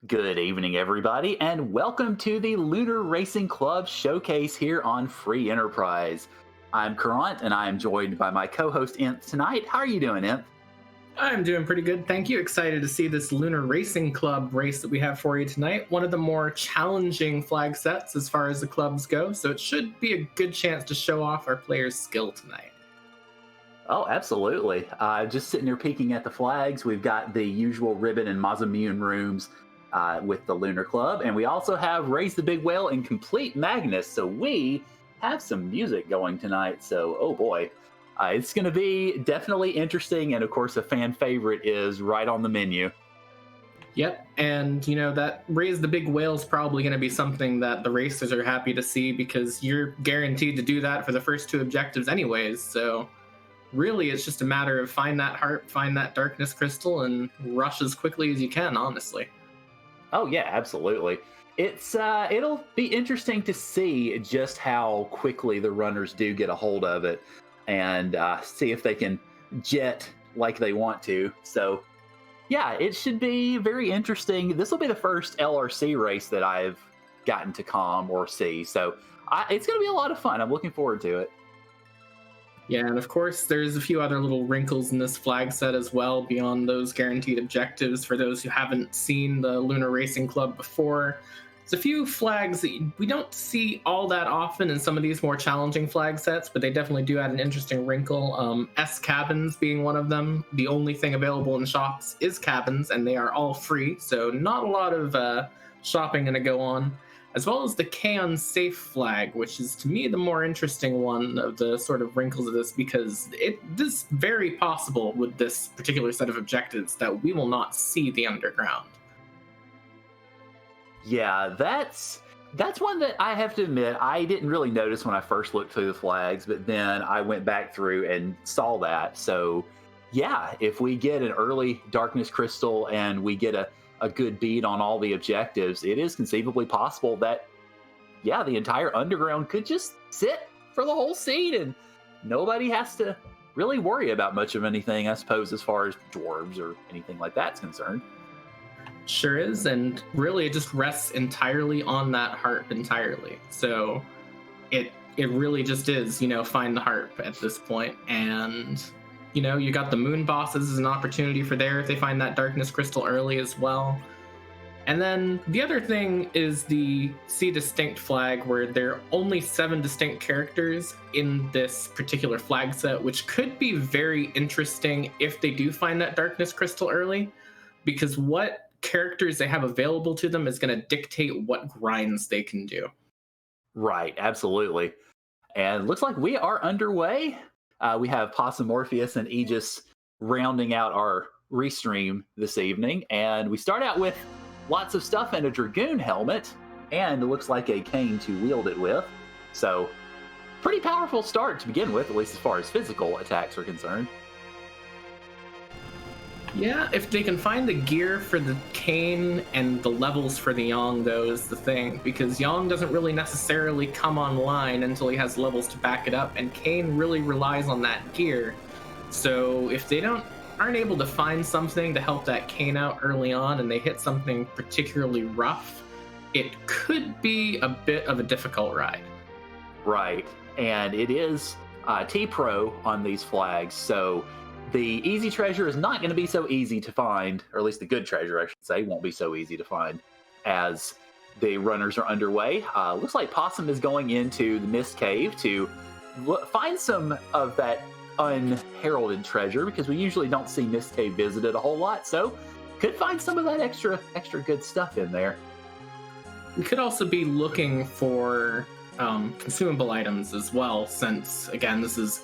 Good evening, everybody, and welcome to the Lunar Racing Club showcase here on Free Enterprise. I'm Current, and I am joined by my co-host Inth tonight. How are you doing, Inth? I'm doing pretty good. Thank you. Excited to see this Lunar Racing Club race that we have for you tonight. One of the more challenging flag sets as far as the clubs go, so it should be a good chance to show off our players' skill tonight. Oh, absolutely. Just sitting here peeking at the flags. We've got the usual ribbon and Masamune rooms with the Lunar Club, and we also have Raise the Big Whale and Complete Magnus. So we have some music going tonight. So, oh boy, it's going to be definitely interesting. And of course, a fan favorite is right on the menu. Yep, and that Raise the Big Whale is probably going to be something that the racers are happy to see because you're guaranteed to do that for the first two objectives anyways, so really it's just a matter of find that harp, find that darkness crystal, and rush as quickly as you can, honestly. Oh yeah, absolutely. It'll be interesting to see just how quickly the runners do get a hold of it, and see if they can jet like they want to. So yeah, it should be very interesting. This will be the first LRC race that I've gotten to com or see, so it's going to be a lot of fun. I'm looking forward to it. Yeah, and of course, there's a few other little wrinkles in this flag set as well, beyond those guaranteed objectives for those who haven't seen the Lunar Racing Club before. There's a few flags that we don't see all that often in some of these more challenging flag sets, but they definitely do add an interesting wrinkle. S cabins being one of them. The only thing available in shops is cabins, and they are all free, so not a lot of shopping going to go on. As well as the K Safe flag, which is to me the more interesting one of the sort of wrinkles of this, because it is very possible with this particular set of objectives that we will not see the underground. Yeah, that's one that I have to admit I didn't really notice when I first looked through the flags, but then I went back through and saw that. So yeah, if we get an early darkness crystal and we get a good beat on all the objectives, it is conceivably possible that, yeah, the entire underground could just sit for the whole seed and nobody has to really worry about much of anything, I suppose, as far as dwarves or anything like that's concerned. Sure is, and really it just rests entirely on that harp entirely. So it really just is, find the harp at this point, and you got the moon bosses as an opportunity for there if they find that darkness crystal early as well. And then the other thing is the See Distinct flag, where there are only 7 distinct characters in this particular flag set, which could be very interesting if they do find that darkness crystal early, because what characters they have available to them is going to dictate what grinds they can do. Right, absolutely. And looks like we are underway. We have Possum Morpheus and Aegis rounding out our restream this evening. And we start out with lots of stuff and a Dragoon helmet. And it looks like a cane to wield it with. So, pretty powerful start to begin with, at least as far as physical attacks are concerned. Yeah, if they can find the gear for the cane and the levels for the Yang, though, is the thing. Because Yang doesn't really necessarily come online until he has levels to back it up, and Cane really relies on that gear. So if they aren't able to find something to help that Cane out early on, and they hit something particularly rough, it could be a bit of a difficult ride. Right, and it is T-Pro on these flags, so the easy treasure is not going to be so easy to find, or at least the good treasure, I should say, won't be so easy to find as the runners are underway. Looks like Possum is going into the Mist Cave to find some of that unheralded treasure, because we usually don't see Mist Cave visited a whole lot, so could find some of that extra good stuff in there. We could also be looking for consumable items as well, since, again, this is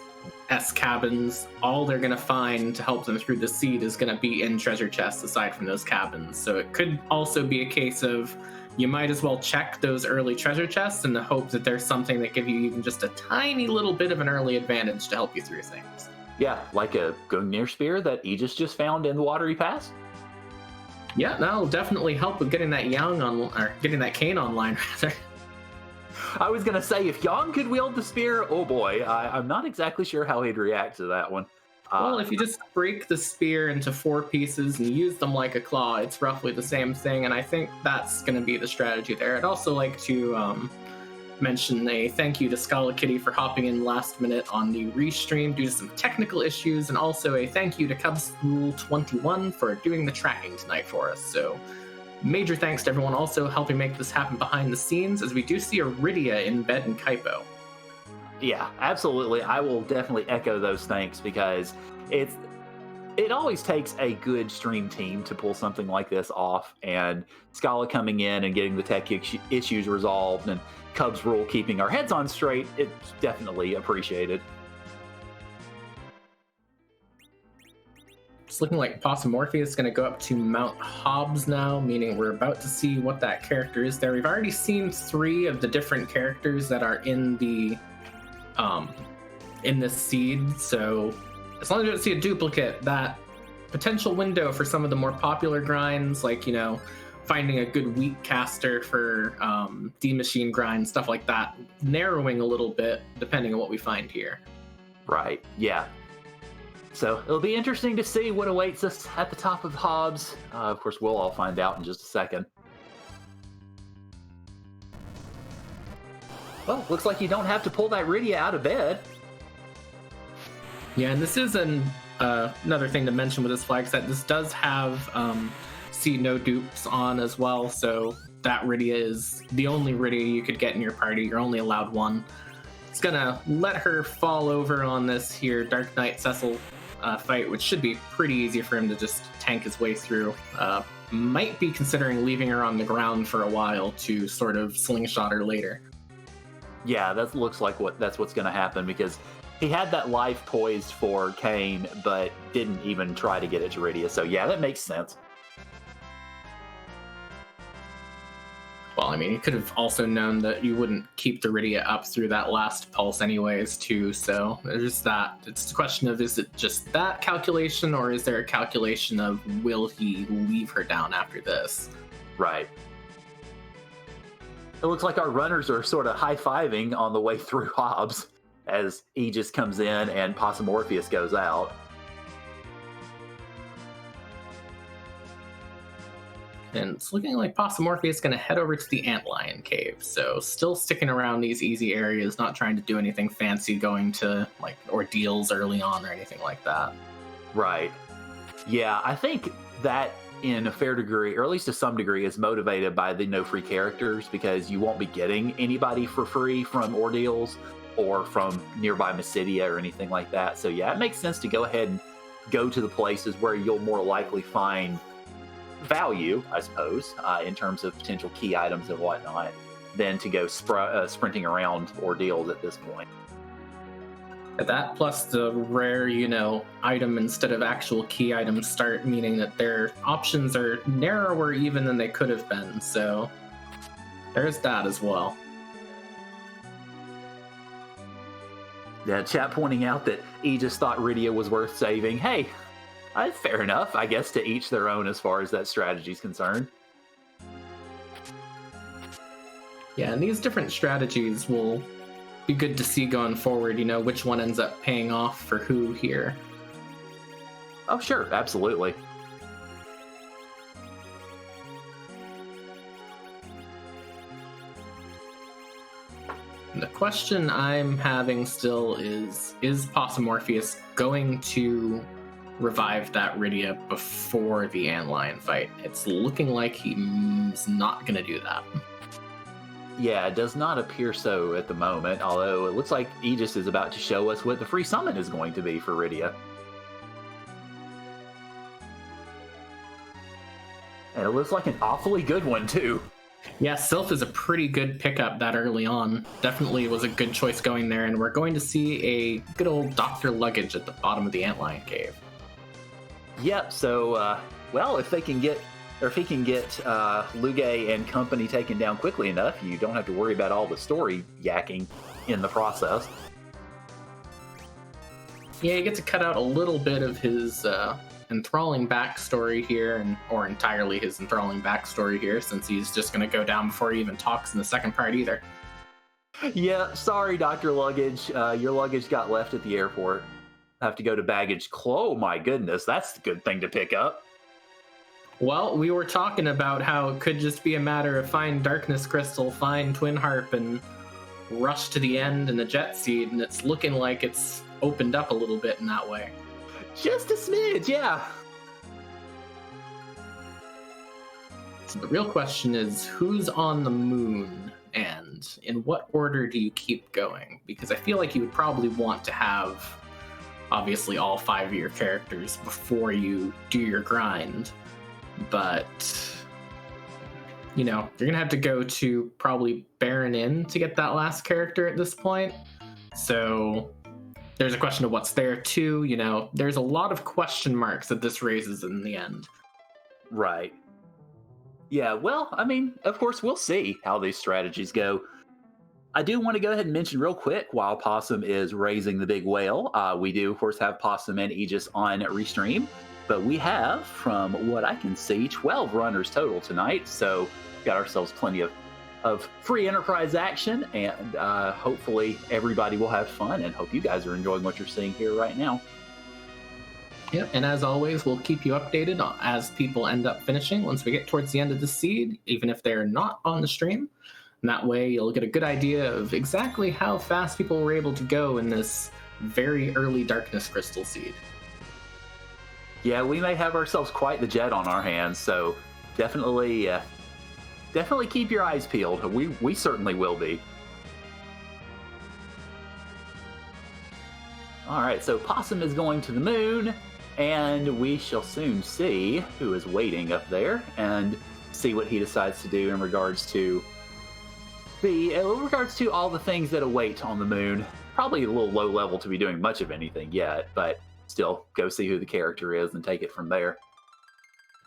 S cabins. All they're going to find to help them through the seed is going to be in treasure chests aside from those cabins. So it could also be a case of you might as well check those early treasure chests in the hope that there's something that give you even just a tiny little bit of an early advantage to help you through things. Yeah, like a Gungnir spear that Aegis just found in the Watery Pass. Yeah, that'll definitely help with getting that getting that cane online, rather. I was going to say, if Yang could wield the spear, oh boy, I'm not exactly sure how he'd react to that one. Well, if you just break the spear into 4 pieces and use them like a claw, it's roughly the same thing, and I think that's going to be the strategy there. I'd also like to mention a thank you to Scala Kitty for hopping in last minute on the restream due to some technical issues, and also a thank you to Cubs Rule 21 for doing the tracking tonight for us. So major thanks to everyone also helping make this happen behind the scenes, as we do see Iridia in bed in Kaipo. Yeah, absolutely. I will definitely echo those thanks, because it always takes a good stream team to pull something like this off, and Scala coming in and getting the tech issues resolved, and Cubs Rule keeping our heads on straight, it's definitely appreciated. It's looking like Possumorphy is going to go up to Mount Hobbs now, meaning we're about to see what that character is there. We've already seen 3 of the different characters that are in the in this seed, so as long as we don't see a duplicate, that potential window for some of the more popular grinds, like, you know, finding a good weak caster for D-Machine grind, stuff like that, narrowing a little bit depending on what we find here. Right, yeah. So it'll be interesting to see what awaits us at the top of Hobbs. Of course, we'll all find out in just a second. Well, looks like you don't have to pull that Rydia out of bed. Yeah, and this is another thing to mention with this flag set. This does have see no dupes on as well, so that Rydia is the only Rydia you could get in your party. You're only allowed 1. It's gonna let her fall over on this here Dark Knight Cecil fight, which should be pretty easy for him to just tank his way through. Might be considering leaving her on the ground for a while to sort of slingshot her later. Yeah, that looks like that's what's going to happen, because he had that life poised for Kane, but didn't even try to get it to Rydia. So yeah, that makes sense. Well, I mean, he could have also known that you wouldn't keep the Rydia up through that last pulse anyways, too. So there's that. It's the question of, is it just that calculation, or is there a calculation of, will he leave her down after this? Right. It looks like our runners are sort of high-fiving on the way through Hobbs as Aegis comes in and Possumorpheus goes out. And it's looking like Possumorphy is going to head over to the Antlion Cave. So still sticking around these easy areas, not trying to do anything fancy, going to like ordeals early on or anything like that. Right. Yeah, I think that in a fair degree, or at least to some degree, is motivated by the no free characters, because you won't be getting anybody for free from ordeals or from nearby Mysidia or anything like that. So yeah, it makes sense to go ahead and go to the places where you'll more likely find value, I suppose, in terms of potential key items and whatnot, than to go sprinting around ordeals at this point. That plus the rare, item instead of actual key items start meaning that their options are narrower even than they could have been. So there's that as well. Yeah, chat pointing out that Aegis thought Rydia was worth saving. Hey, fair enough. I guess to each their own as far as that strategy is concerned. Yeah, and these different strategies will be good to see going forward, which one ends up paying off for who here. Oh, sure, absolutely. The question I'm having still is Possumorpheus going to revive that Rydia before the Antlion fight? It's looking like he's not going to do that. Yeah, it does not appear so at the moment, although it looks like Aegis is about to show us what the free summon is going to be for Rydia. And it looks like an awfully good one, too. Yeah, Sylph is a pretty good pickup that early on. Definitely was a good choice going there, and we're going to see a good old Dr. Luggage at the bottom of the Antlion Cave. Yep, so, well, if he can get Lugay and company taken down quickly enough, you don't have to worry about all the story yakking in the process. Yeah, you get to cut out a little bit of his enthralling backstory here, or entirely his enthralling backstory here, since he's just going to go down before he even talks in the second part either. Yeah, sorry, Dr. Luggage. Your luggage got left at the airport. have to go to baggage. Oh my goodness, that's a good thing to pick up. Well, we were talking about how it could just be a matter of find Darkness Crystal, find Twin Harp, and rush to the end in the Jet Seed, and it's looking like it's opened up a little bit in that way. Just a smidge, yeah. So the real question is, who's on the moon, and in what order do you keep going? Because I feel like you would probably want to have, obviously, all 5 of your characters before you do your grind. But, you know, you're going to have to go to probably Baron Inn to get that last character at this point. So there's a question of what's there too. You know, there's a lot of question marks that this raises in the end. Right. Yeah, well, I mean, of course, we'll see how these strategies go. I do want to go ahead and mention real quick, while Possum is raising the big whale, we do, of course, have Possum and Aegis on Restream. But we have, from what I can see, 12 runners total tonight. So got ourselves plenty of free enterprise action. And hopefully everybody will have fun. And hope you guys are enjoying what you're seeing here right now. Yep, and as always, we'll keep you updated as people end up finishing once we get towards the end of the seed, even if they're not on the stream. And that way you'll get a good idea of exactly how fast people were able to go in this very early Darkness Crystal seed. Yeah, we may have ourselves quite the jet on our hands, so definitely keep your eyes peeled. We certainly will be. All right, so Possum is going to the moon, and we shall soon see who is waiting up there and see what he decides to do in regards to all the things that await on the moon. Probably a little low level to be doing much of anything yet, but still go see who the character is and take it from there.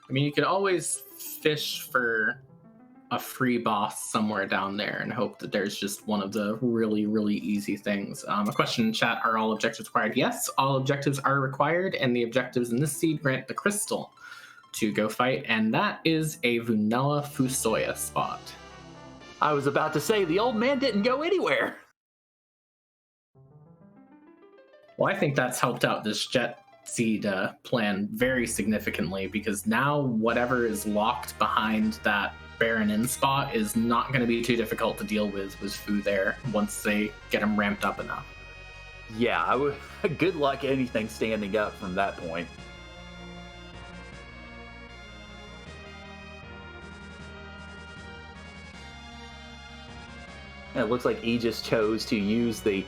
I mean, you could always fish for a free boss somewhere down there and hope that there's just one of the really, really easy things. A question in chat, are all objectives required? Yes, all objectives are required, and the objectives in this seed grant the crystal to go fight, and that is a Vanilla Fusoya spot. I was about to say, the old man didn't go anywhere. Well, I think that's helped out this Jet Seed plan very significantly, because now whatever is locked behind that Baron Inn spot is not going to be too difficult to deal with Fu there once they get him ramped up enough. Yeah, good luck anything standing up from that point. And it looks like Aegis chose to use the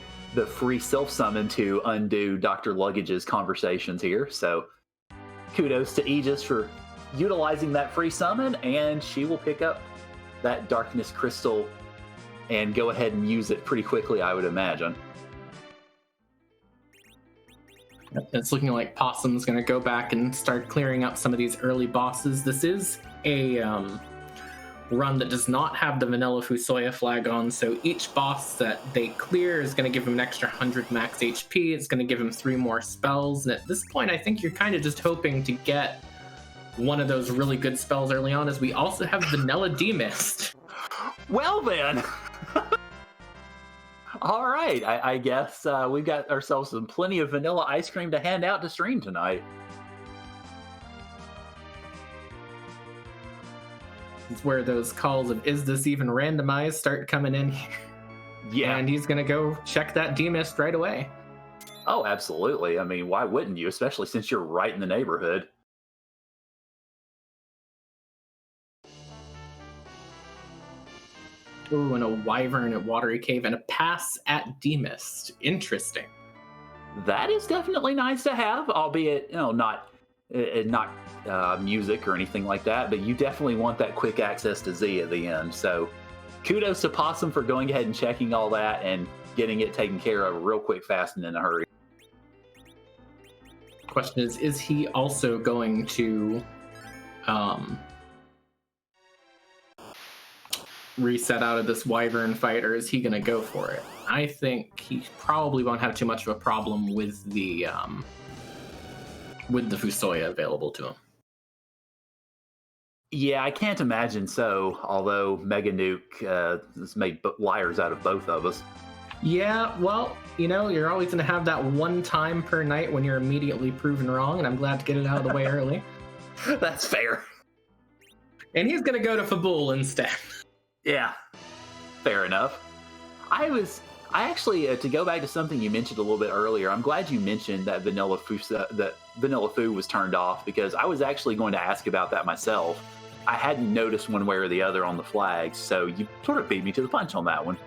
free self-summon to undo Dr. Luggage's conversations here. So kudos to Aegis for utilizing that free summon, and she will pick up that Darkness Crystal and go ahead and use it pretty quickly, I would imagine. It's looking like Possum's going to go back and start clearing up some of these early bosses. This is a run that does not have the Vanilla Fusoya flag on, so each boss that they clear is going to give him an extra 100 max HP. It's going to give him 3 more spells, and at this point I think you're kind of just hoping to get one of those really good spells early on, as we also have Vanilla Demist. Well then! All right, I guess we've got ourselves plenty of vanilla ice cream to hand out to stream tonight. It's where those calls of "is this even randomized" start coming in here. Yeah. And he's gonna go check that Demist right away. Oh, absolutely. I mean, why wouldn't you? Especially since you're right in the neighborhood. Ooh, and a Wyvern at Watery Cave and a pass at Demist. Interesting. That is definitely nice to have, albeit, not music or anything like that, but you definitely want that quick access to Z at the end. So kudos to Possum for going ahead and checking all that and getting it taken care of real quick, fast, and in a hurry. Question is he also going to reset out of this Wyvern fight, or is he going to go for it? I think he probably won't have too much of a problem with the Fusoya available to him. Yeah, I can't imagine so, although Mega Nuke has made liars out of both of us. Yeah, well, you're always going to have that one time per night when you're immediately proven wrong, and I'm glad to get it out of the way early. That's fair. And he's going to go to Fabul instead. Yeah, fair enough. I actually, to go back to something you mentioned a little bit earlier, I'm glad you mentioned that Vanilla Foo was turned off, because I was actually going to ask about that myself. I hadn't noticed one way or the other on the flags, so you sort of beat me to the punch on that one.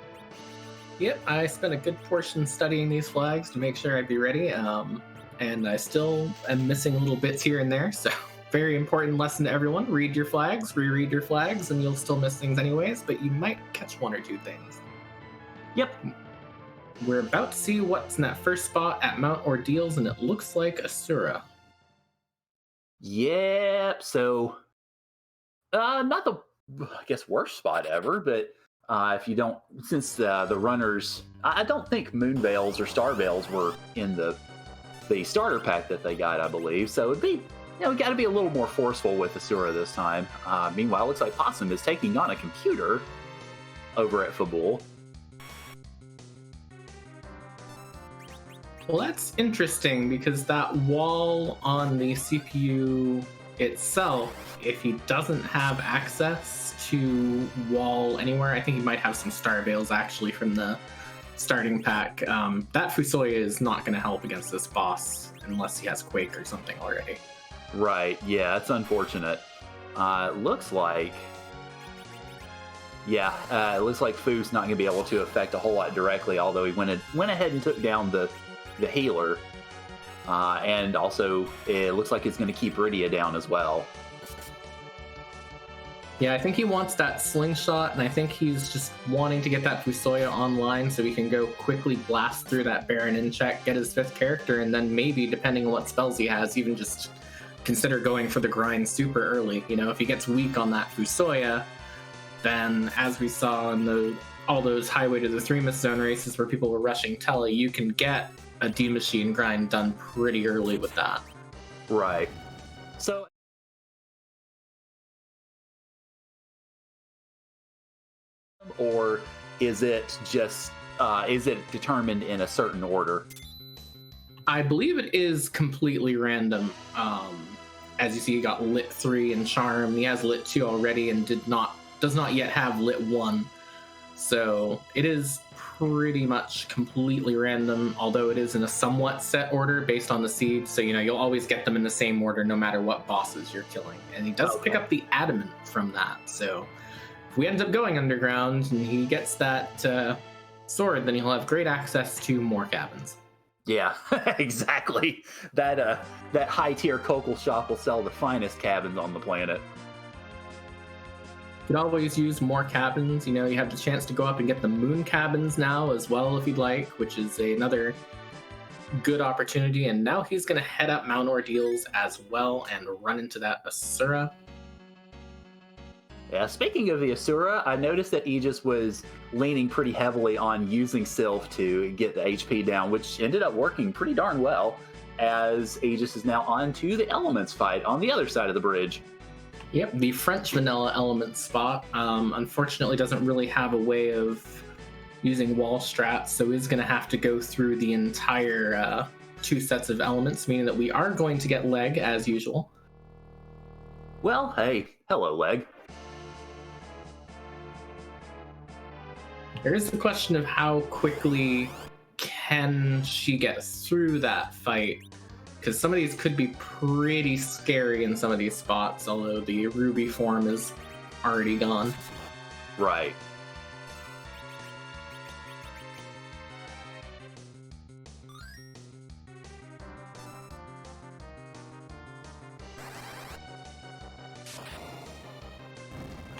Yep, I spent a good portion studying these flags to make sure I'd be ready, and I still am missing little bits here and there, so very important lesson to everyone. Read your flags, reread your flags, and you'll still miss things anyways, but you might catch one or two things. Yep. We're about to see what's in that first spot at Mount Ordeals, and it looks like Asura. Yep, so not the, I guess, worst spot ever, but if you don't, since the runners, I don't think Moon Veils or Star Veils were in the starter pack that they got, I believe. So it'd be, we got to be a little more forceful with Asura this time. Meanwhile, it looks like Possum is taking on a computer over at Fabul. Well, that's interesting, because that wall on the CPU itself, if he doesn't have access to wall anywhere, I think he might have some Star Veils actually from the starting pack. That Fusoya is not going to help against this boss unless he has Quake or something already. Right, yeah, that's unfortunate. Looks like Foo's not going to be able to affect a whole lot directly, although he went ahead and took down the healer. And also, it looks like it's going to keep Rydia down as well. Yeah, I think he wants that slingshot, and I think he's just wanting to get that Fusoya online so he can go quickly blast through that Baron in check, get his 5th character, and then maybe, depending on what spells he has, even just consider going for the grind super early. If he gets weak on that Fusoya, then as we saw in all those Highway to the 3-Miss Zone races where people were rushing Telly, you can get a D-Machine grind done pretty early with that. Right. So, or is it just is it determined in a certain order? I believe it is completely random. As you see, he got Lit 3 and Charm. He has Lit 2 already and does not yet have Lit 1. So it is pretty much completely random, although it is in a somewhat set order based on the seeds. So, you'll always get them in the same order no matter what bosses you're killing. And he does pick up the Adamant from that. So if we end up going underground and he gets that sword, then he'll have great access to more cabins. Yeah, exactly. That high-tier Cocal shop will sell the finest cabins on the planet. You can always use more cabins. You have the chance to go up and get the moon cabins now as well if you'd like, which is another good opportunity. And now he's going to head up Mount Ordeals as well and run into that Asura. Yeah, speaking of the Asura, I noticed that Aegis was leaning pretty heavily on using Sylph to get the HP down, which ended up working pretty darn well, as Aegis is now on to the Elements fight on the other side of the bridge. Yep, the French vanilla element spot unfortunately doesn't really have a way of using wall strats, so he's going to have to go through the entire 2 sets of elements, meaning that we are going to get Leg as usual. Well, hey, hello, Leg. There is the question of how quickly can she get through that fight, because some of these could be pretty scary in some of these spots, although the Ruby form is already gone. Right.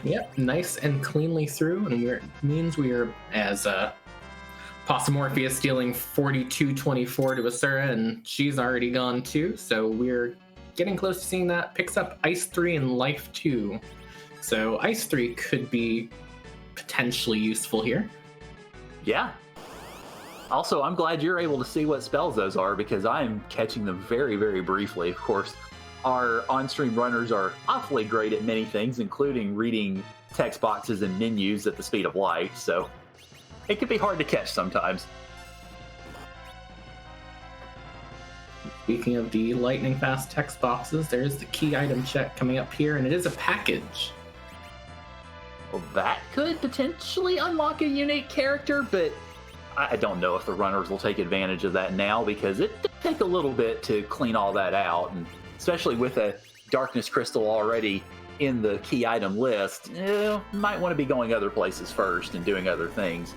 Yep, nice and cleanly through, and means we are, as Possumorphia stealing 42-24 to Asura, and she's already gone too, so we're getting close to seeing that. Picks up Ice 3 and Life 2. So Ice 3 could be potentially useful here. Yeah. Also, I'm glad you're able to see what spells those are, because I'm catching them very, very briefly. Of course, our on-stream runners are awfully great at many things, including reading text boxes and menus at the speed of light, so... it can be hard to catch sometimes. Speaking of the lightning fast text boxes, there's the key item check coming up here, and it is a package. Well, that could potentially unlock a unique character, but I don't know if the runners will take advantage of that now, because it does take a little bit to clean all that out, and especially with a darkness crystal already in the key item list, might want to be going other places first and doing other things.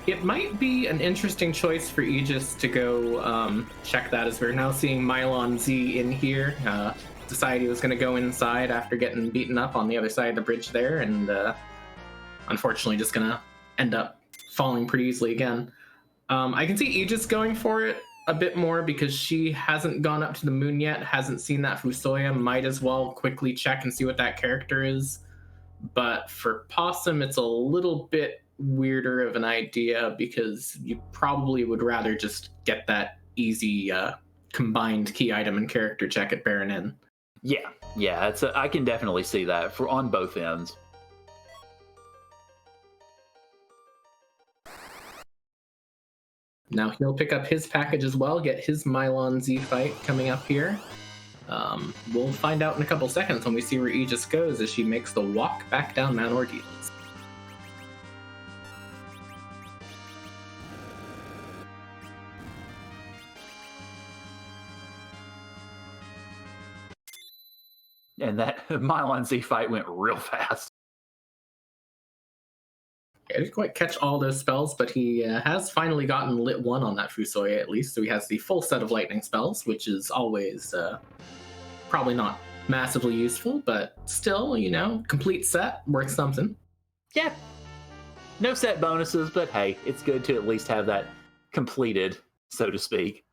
It might be an interesting choice for Aegis to go check that, as we're now seeing Mylon Z in here. Decided he was going to go inside after getting beaten up on the other side of the bridge there, and unfortunately just going to end up falling pretty easily again. I can see Aegis going for it a bit more because she hasn't gone up to the moon yet, hasn't seen that Fusoya, might as well quickly check and see what that character is. But for Possum, it's a little bit weirder of an idea because you probably would rather just get that easy combined key item and character check at Baron Inn. Yeah, I can definitely see that on both ends. Now he'll pick up his package as well, get his Mylon Z fight coming up here. We'll find out in a couple seconds when we see where Aegis goes as she makes the walk back down Mount Ordeals. And that Mylon Z fight went real fast. I didn't quite catch all those spells, but he has finally gotten Lit 1 on that Fusoya at least, so he has the full set of lightning spells, which is always probably not massively useful, but still, complete set, worth something. Yeah. No set bonuses, but hey, it's good to at least have that completed, so to speak.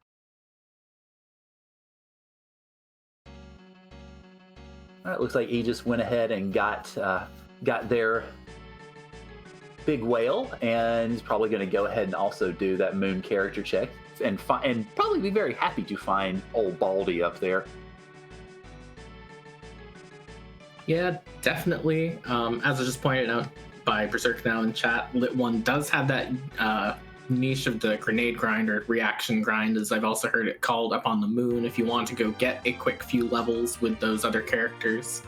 All right, looks like Aegis went ahead and got their big whale, and he's probably going to go ahead and also do that moon character check and probably be very happy to find old Baldy up there. Yeah, definitely. As I just pointed out by Berserk now in chat, Lit 1 does have that niche of the grenade grind or reaction grind, as I've also heard it called, up on the moon if you want to go get a quick few levels with those other characters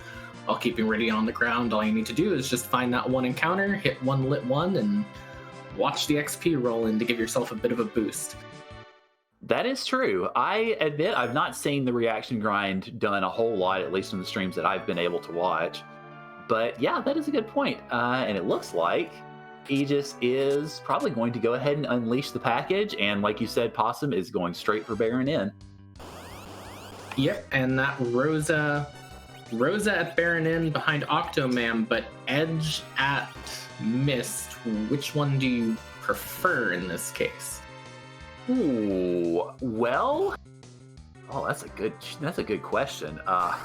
while keeping ready on the ground. All you need to do is just find that one encounter, hit one Lit 1, and watch the XP roll in to give yourself a bit of a boost. That is true. I admit I've not seen the reaction grind done a whole lot, at least in the streams that I've been able to watch. But yeah, that is a good point. And it looks like Aegis is probably going to go ahead and unleash the package, and like you said, Possum is going straight for Baron Inn. Yep, and that Rosa at Baron Inn behind Octomam, but Edge at Mist. Which one do you prefer in this case? Ooh, well, that's a good question. I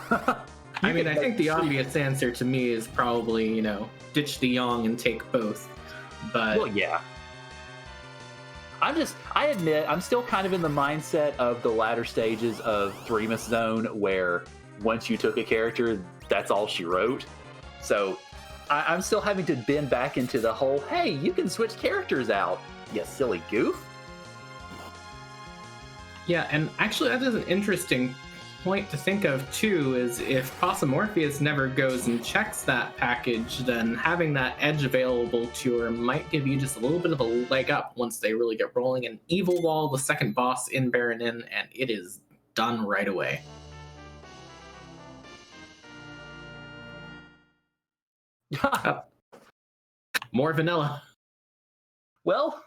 think the obvious answer to me is probably, ditch the Yong and take both. But well, yeah. I admit, I'm still kind of in the mindset of the latter stages of Threemus Zone, where once you took a character, that's all she wrote. So I'm still having to bend back into the whole, hey, you can switch characters out, you silly goof. Yeah, and actually that is an interesting point to think of too, is if Possum Morpheus never goes and checks that package, then having that edge available to her might give you just a little bit of a leg up once they really get rolling. And Evil Wall, the second boss in Baron Inn, and it is done right away. More vanilla. Well,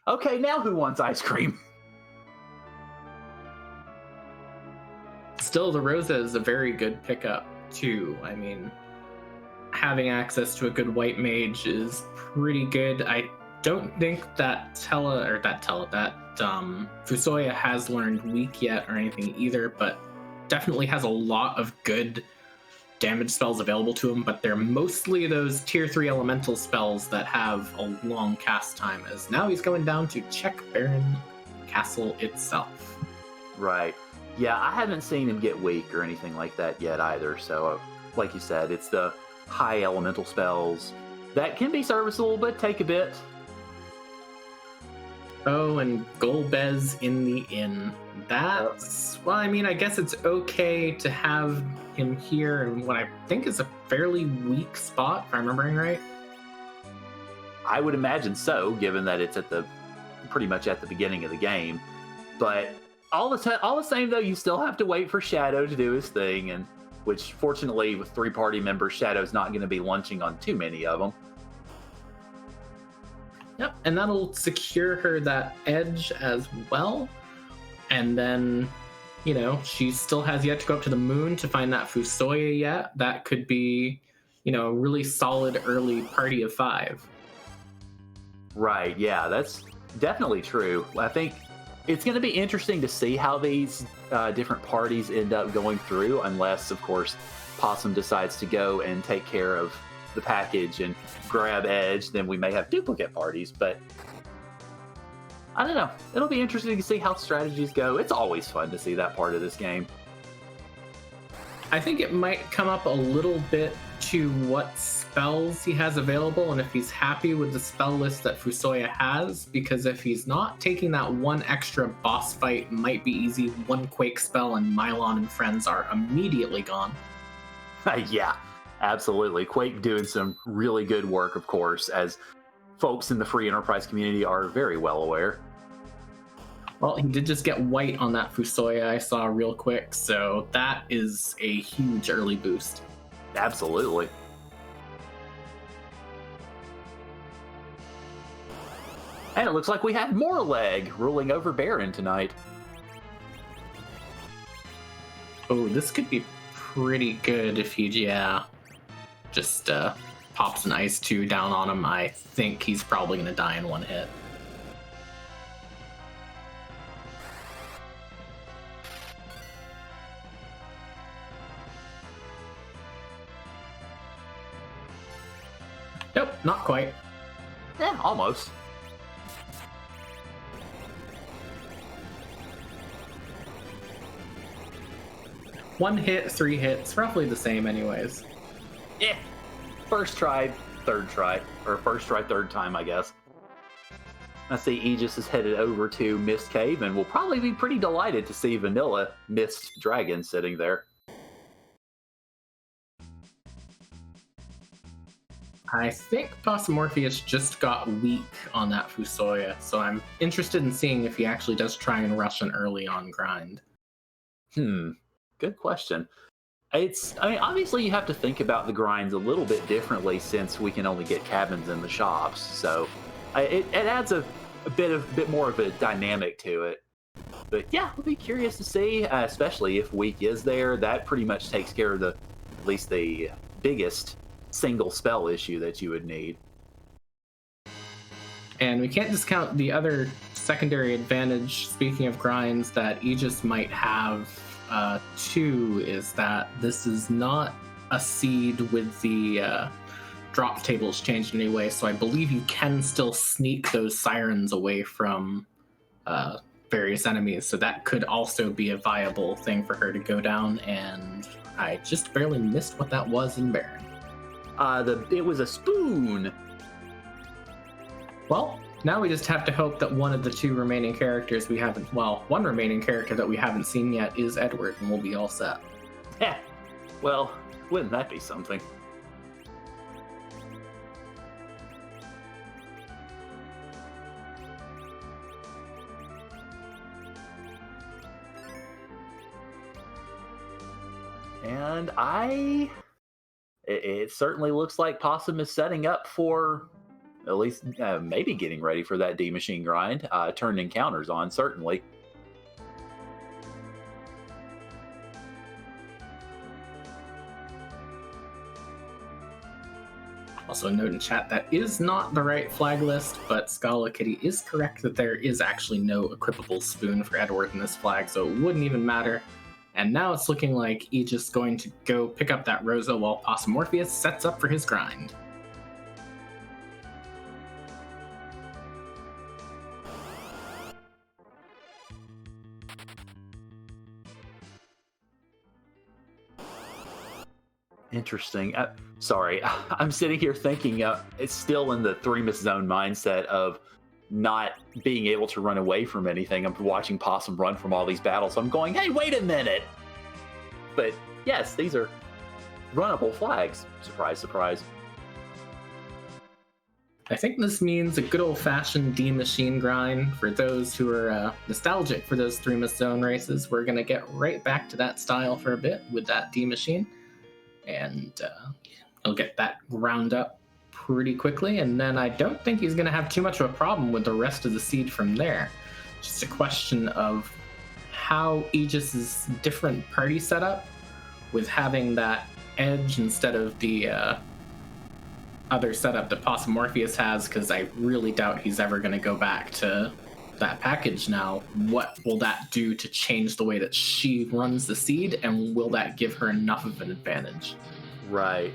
okay, now who wants ice cream? Still, the Rosa is a very good pickup too. I mean, having access to a good white mage is pretty good. I don't think that Fusoya has learned weak yet or anything either, but definitely has a lot of good damage spells available to him, but they're mostly those tier 3 elemental spells that have a long cast time, as now he's going down to check Baron Castle itself. Right. Yeah, I haven't seen him get weak or anything like that yet either, so like you said, it's the high elemental spells, that can be serviceable, but take a bit. Oh, and Golbez in the inn. That's, well, I mean, I guess it's okay to have him here in what I think is a fairly weak spot, if I'm remembering right. I would imagine so, given that it's at the pretty much at the beginning of the game. But all the same, though, you still have to wait for Shadow to do his thing, and which, fortunately, with 3 party members, Shadow's not going to be lunching on too many of them. Yep, and that'll secure her that edge as well. And then, you know, she still has yet to go up to the moon to find that Fusoya yet. That could be, you know, a really solid early party of 5. Right, yeah, that's definitely true. I think it's going to be interesting to see how these different parties end up going through, unless, of course, Possum decides to go and take care of the package and grab Edge. Then we may have duplicate parties, but I don't know. It'll be interesting to see how strategies go. It's always fun to see that part of this game. I think it might come up a little bit to what spells he has available and if he's happy with the spell list that Fusoya has, because if he's not, taking that one extra boss fight might be easy. One Quake spell and Mylon and friends are immediately gone. Yeah, absolutely. Quake doing some really good work, of course, as folks in the free enterprise community are very well aware. Well, he did just get white on that Fusoya I saw real quick, so that is a huge early boost. Absolutely. And it looks like we had more leg ruling over Baron tonight. Oh, this could be pretty good if he, just pops an Ice 2 down on him. I think he's probably going to die in one hit. Nope, not quite. Yeah, almost. One hit, 3 hits, roughly the same anyways. Yeah. First try, third try. Or first try, third time, I guess. I see Aegis is headed over to Mist Cave, and we'll probably be pretty delighted to see Vanilla Mist Dragon sitting there. I think Possumorpheus just got weak on that Fusoya, so I'm interested in seeing if he actually does try and rush an early on grind. Good question. I mean, obviously you have to think about the grinds a little bit differently since we can only get cabins in the shops, so it adds a bit more of a dynamic to it. But yeah, we'll be curious to see, especially if weak is there. That pretty much takes care of at least the biggest single spell issue that you would need. And we can't discount the other secondary advantage, speaking of grinds, that Aegis might have too, is that this is not a seed with the drop tables changed in any way, so I believe you can still sneak those sirens away from various enemies, so that could also be a viable thing for her to go down, and I just barely missed what that was in Baron. It was a spoon. Well, now we just have to hope that one of the 2 remaining characters we haven't, well, one remaining character that we haven't seen yet is Edward, and we'll be all set. Yeah. Well, wouldn't that be something? And it certainly looks like Possum is setting up for at least maybe getting ready for that D Machine grind. Turned encounters on, certainly. Also, note in chat that is not the right flag list, but Scala Kitty is correct that there is actually no equipable spoon for Edward in this flag, so it wouldn't even matter. And now it's looking like Aegis is going to go pick up that Rosa while Possumorpheus sets up for his grind. Interesting. Sorry, I'm sitting here thinking it's still in the three miss zone mindset of not being able to run away from anything. I'm watching Possum run from all these battles. So I'm going, hey, wait a minute. But yes, these are runnable flags. Surprise, surprise. I think this means a good old-fashioned D machine grind. For those who are nostalgic for those 3 miss zone races, we're going to get right back to that style for a bit with that D machine. And he'll get that ground up pretty quickly. And then I don't think he's going to have too much of a problem with the rest of the seed from there. Just a question of how Aegis's different party setup with having that edge instead of the other setup that Possum Morpheus has, because I really doubt he's ever going to go back to that package now. What will that do to change the way that she runs the seed, and will that give her enough of an advantage? Right.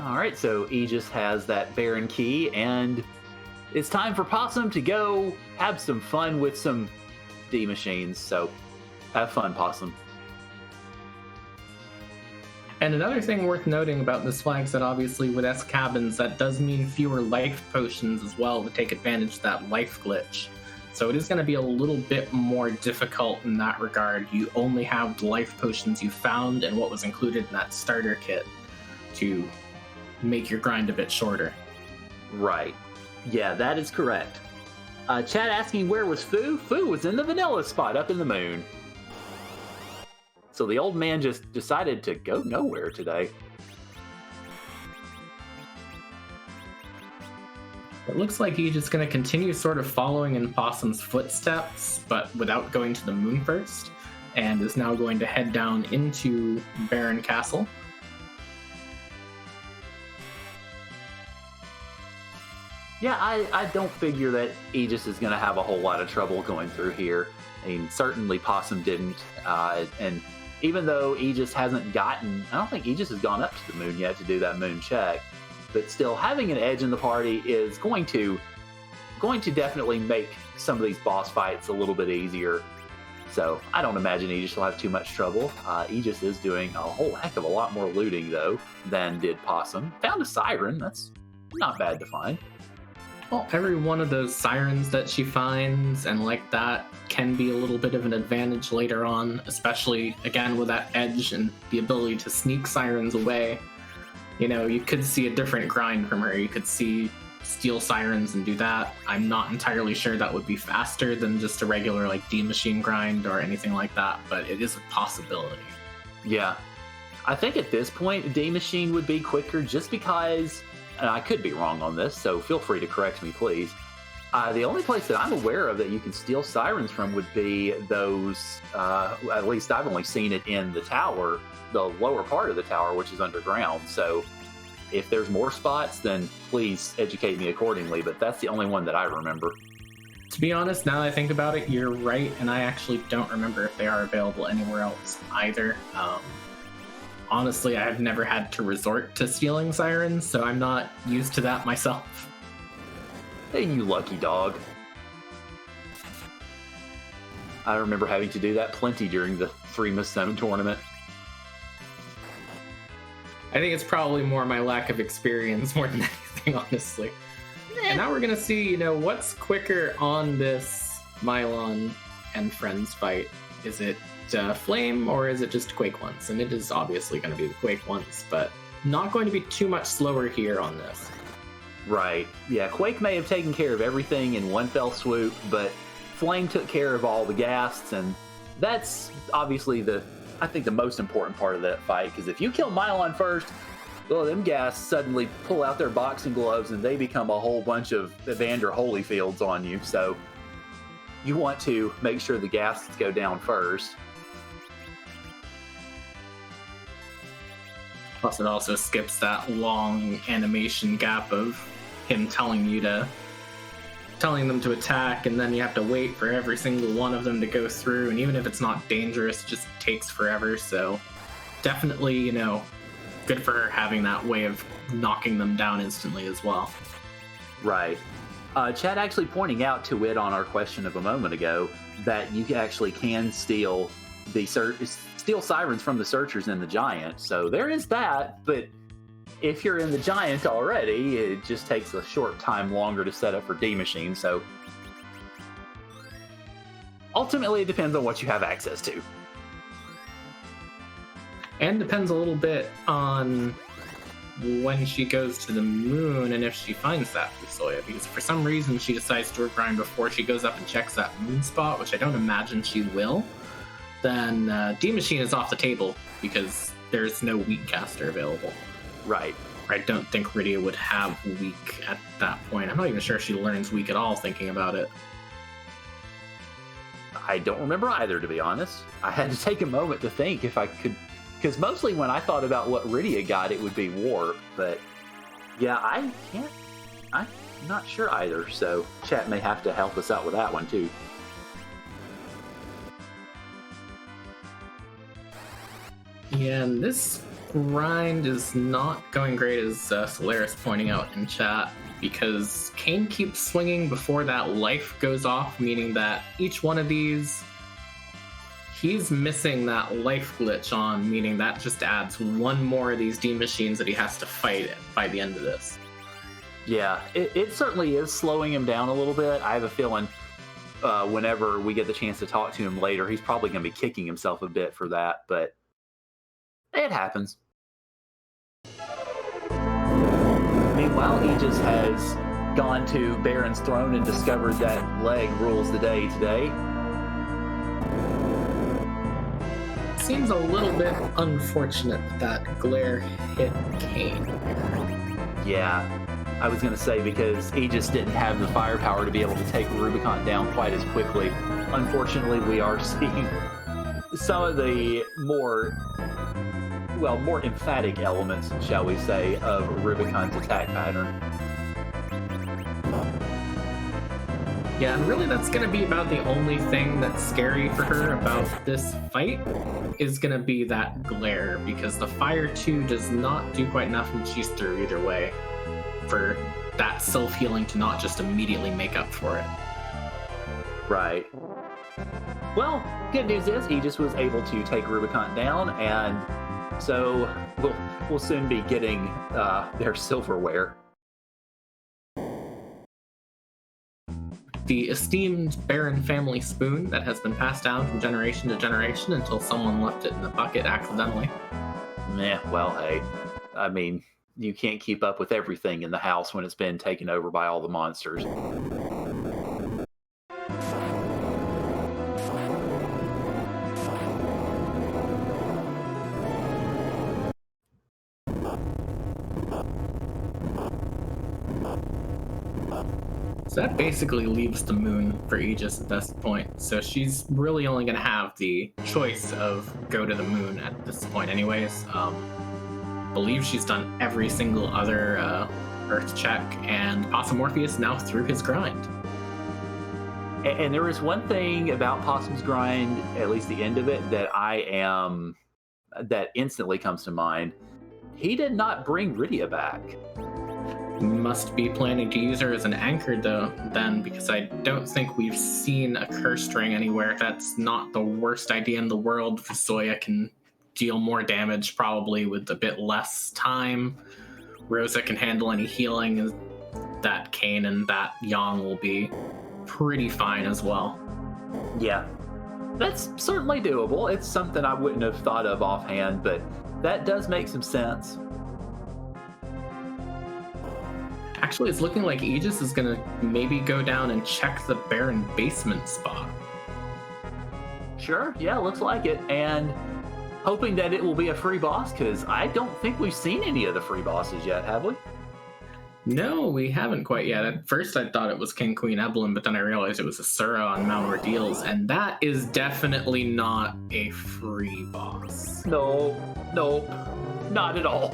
All right, so Aegis has that Baron key, and it's time for Possum to go have some fun with some D machines. So have fun, Possum. And another thing worth noting about this flag set, obviously, with S cabins, that does mean fewer life potions as well to take advantage of that life glitch. So it is going to be a little bit more difficult in that regard. You only have the life potions you found and what was included in that starter kit to make your grind a bit shorter. Right. Yeah, that is correct. Chad asking where was Foo? Foo was in the vanilla spot up in the moon. So the old man just decided to go nowhere today. It looks like he's just going to continue sort of following in Possum's footsteps, but without going to the moon first, and is now going to head down into Baron Castle. Yeah, I don't figure that Aegis is going to have a whole lot of trouble going through here. I mean, certainly Possum didn't, and even though Aegis hasn't gotten, I don't think Aegis has gone up to the moon yet to do that moon check, but still having an edge in the party is going to definitely make some of these boss fights a little bit easier. So I don't imagine Aegis will have too much trouble. Aegis is doing a whole heck of a lot more looting though than did Possum. Found a siren, that's not bad to find. Well, every one of those sirens that she finds and like that can be a little bit of an advantage later on, especially, again, with that edge and the ability to sneak sirens away. You know, you could see a different grind from her. You could see steal sirens and do that. I'm not entirely sure that would be faster than just a regular, like, D-machine grind or anything like that, but it is a possibility. Yeah. I think at this point, D-machine would be quicker just because... and I could be wrong on this, so feel free to correct me, please. The only place that I'm aware of that you can steal sirens from would be those, at least I've only seen it in the tower, the lower part of the tower, which is underground. So if there's more spots, then please educate me accordingly, but that's the only one that I remember. To be honest, now that I think about it, you're right, and I actually don't remember if they are available anywhere else either. Honestly, I've never had to resort to stealing sirens, so I'm not used to that myself. Hey, you lucky dog. I remember having to do that plenty during the 3 Miss Zone tournament. I think it's probably more my lack of experience more than anything, honestly. And now we're going to see, what's quicker on this Mylon and Friends fight. Is it Flame, or is it just Quake once? And it is obviously going to be the Quake once, but not going to be too much slower here on this. Right. Yeah, Quake may have taken care of everything in one fell swoop, but Flame took care of all the ghasts, and that's obviously I think the most important part of that fight, because if you kill Mylon first, well, them ghasts suddenly pull out their boxing gloves and they become a whole bunch of Evander Holyfields on you, so you want to make sure the ghasts go down first. Plus, it also skips that long animation gap of him telling them to attack, and then you have to wait for every single one of them to go through, and even if it's not dangerous, it just takes forever. So definitely, good for her having that way of knocking them down instantly as well. Right. Chad actually pointing out to it on our question of a moment ago that you actually can steal steal sirens from the searchers in the giant. So there is that, but if you're in the giant already, it just takes a short time longer to set up for D Machine. So ultimately, it depends on what you have access to. And depends a little bit on when she goes to the moon and if she finds that Fusoya, because for some reason she decides to grind before she goes up and checks that moon spot, which I don't imagine she will, then D Machine is off the table because there's no weak caster available. Right. I don't think Rydia would have weak at that point. I'm not even sure if she learns weak at all, thinking about it. I don't remember either, to be honest. I had to take a moment to think if I could, because mostly when I thought about what Rydia got, it would be Warp, but yeah, I'm not sure either, so chat may have to help us out with that one too. Yeah, and this grind is not going great, as Solaris pointing out in chat, because Kane keeps swinging before that life goes off, meaning that each one of these, he's missing that life glitch on, meaning that just adds one more of these D Machines that he has to fight by the end of this. Yeah, it certainly is slowing him down a little bit. I have a feeling whenever we get the chance to talk to him later, he's probably going to be kicking himself a bit for that, but it happens. Meanwhile, Aegis has gone to Baron's throne and discovered that leg rules the day today. Seems a little bit unfortunate that glare hit Kane. Yeah, I was going to say, because Aegis didn't have the firepower to be able to take Rubicon down quite as quickly. Unfortunately, we are seeing some of the more emphatic elements, shall we say, of Rubicon's attack pattern. Yeah, and really that's going to be about the only thing that's scary for her about this fight is going to be that glare, because the Fire 2 does not do quite enough when she's through either way for that self-healing to not just immediately make up for it. Right. Well, good news is Aegis was able to take Rubicon down, and so we'll soon be getting their silverware. The esteemed Baron family spoon that has been passed down from generation to generation until someone left it in the bucket accidentally. Well, hey, I mean, you can't keep up with everything in the house when it's been taken over by all the monsters. So that basically leaves the moon for Aegis at this point. So she's really only going to have the choice of go to the moon at this point anyways. Believe she's done every single other Earth check, and Possum Morpheus now through his grind. And there is one thing about Possum's grind, at least the end of it, that instantly comes to mind. He did not bring Rydia back. Must be planning to use her as an anchor though, then, because I don't think we've seen a curse string anywhere. That's not the worst idea in the world. Fusoya can deal more damage probably with a bit less time. Rosa can handle any healing. That Kane and that Yang will be pretty fine as well. Yeah, that's certainly doable. It's something I wouldn't have thought of offhand, but that does make some sense. Actually, it's looking like Aegis is going to maybe go down and check the Baron basement spot. Sure, yeah, looks like it. And hoping that it will be a free boss, because I don't think we've seen any of the free bosses yet, have we? No, we haven't quite yet. At first I thought it was King Queen Evelyn, but then I realized it was Asura on Mount Ordeals, and that is definitely not a free boss. No, not at all.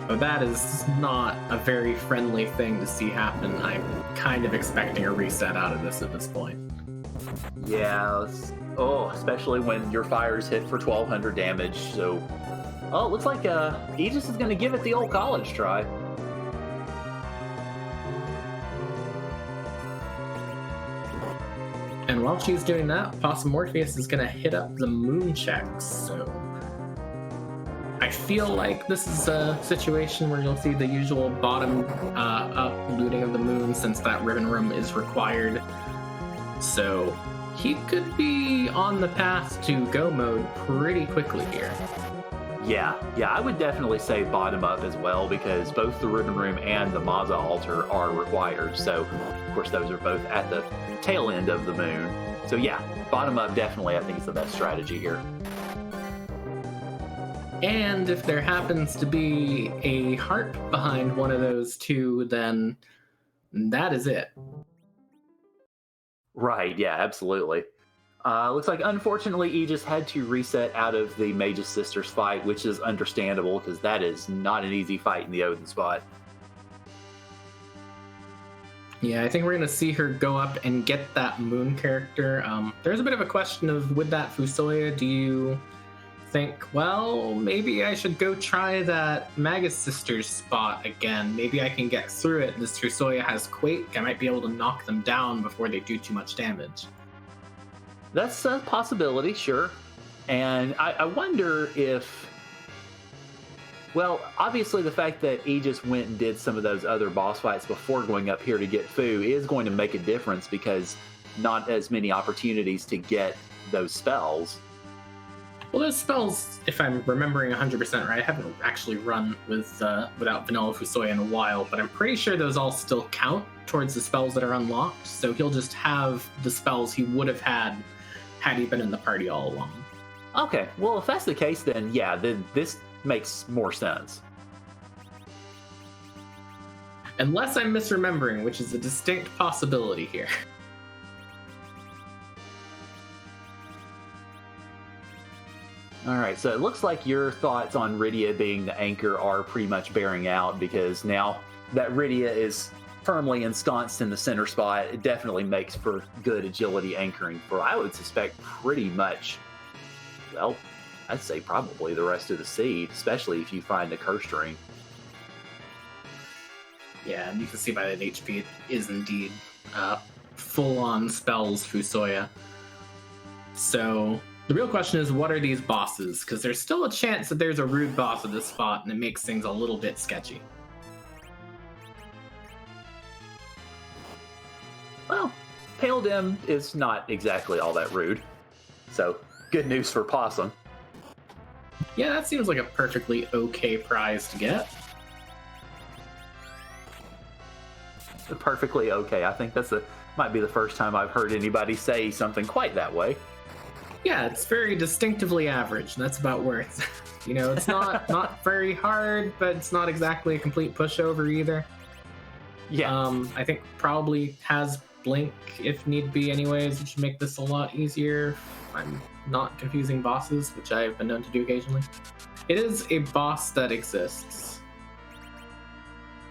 So that is not a very friendly thing to see happen. I'm kind of expecting a reset out of this at this point. Yeah, especially when your fires hit for 1200 damage, so... Oh, it looks like Aegis is going to give it the old college try. while she's doing that, Possum Morpheus is going to hit up the moon checks. So I feel like this is a situation where you'll see the usual bottom up looting of the moon, since that ribbon room is required. So he could be on the path to go mode pretty quickly here. Yeah, I would definitely say bottom up as well, because both the ribbon room and the Maza altar are required. So, of course, those are both at the tail end of the moon. So yeah, bottom up definitely I think is the best strategy here. And if there happens to be a harp behind one of those two, then that is it. Right, yeah, absolutely. Looks like, unfortunately, Aegis had to reset out of the Mage's Sisters fight, which is understandable, because that is not an easy fight in the Odin spot. Yeah, I think we're going to see her go up and get that moon character. There's a bit of a question of, with that Fusoya, do you think, well, maybe I should go try that Magus Sisters spot again. Maybe I can get through it. This Fusoya has Quake. I might be able to knock them down before they do too much damage. That's a possibility, sure. And I wonder if... Well, obviously the fact that Aegis went and did some of those other boss fights before going up here to get Fu is going to make a difference, because not as many opportunities to get those spells. Well, those spells, if I'm remembering 100% right, I haven't actually run with without Vanilla Fusoya in a while, but I'm pretty sure those all still count towards the spells that are unlocked, so he'll just have the spells he would have had he been in the party all along. Okay, well, if that's the case, then yeah, then this makes more sense. Unless I'm misremembering, which is a distinct possibility here. All right, so it looks like your thoughts on Rydia being the anchor are pretty much bearing out, because now that Rydia is firmly ensconced in the center spot, it definitely makes for good agility anchoring for, I would suspect, pretty much, well, I'd say probably the rest of the seed, especially if you find a curse ring. Yeah, and you can see by that HP it is indeed full-on spells Fusoya. So the real question is, what are these bosses? Because there's still a chance that there's a rude boss at this spot, and it makes things a little bit sketchy. Well, Pale Dim is not exactly all that rude. So, good news for Possum. Yeah, that seems like a perfectly okay prize to get. Perfectly okay. I think might be the first time I've heard anybody say something quite that way. Yeah, it's very distinctively average, and that's about where it's... You know, it's not very hard, but it's not exactly a complete pushover either. Yeah. I think probably has Blink if need be anyways, which should make this a lot easier if I'm not confusing bosses, which I've been known to do occasionally. It is a boss that exists.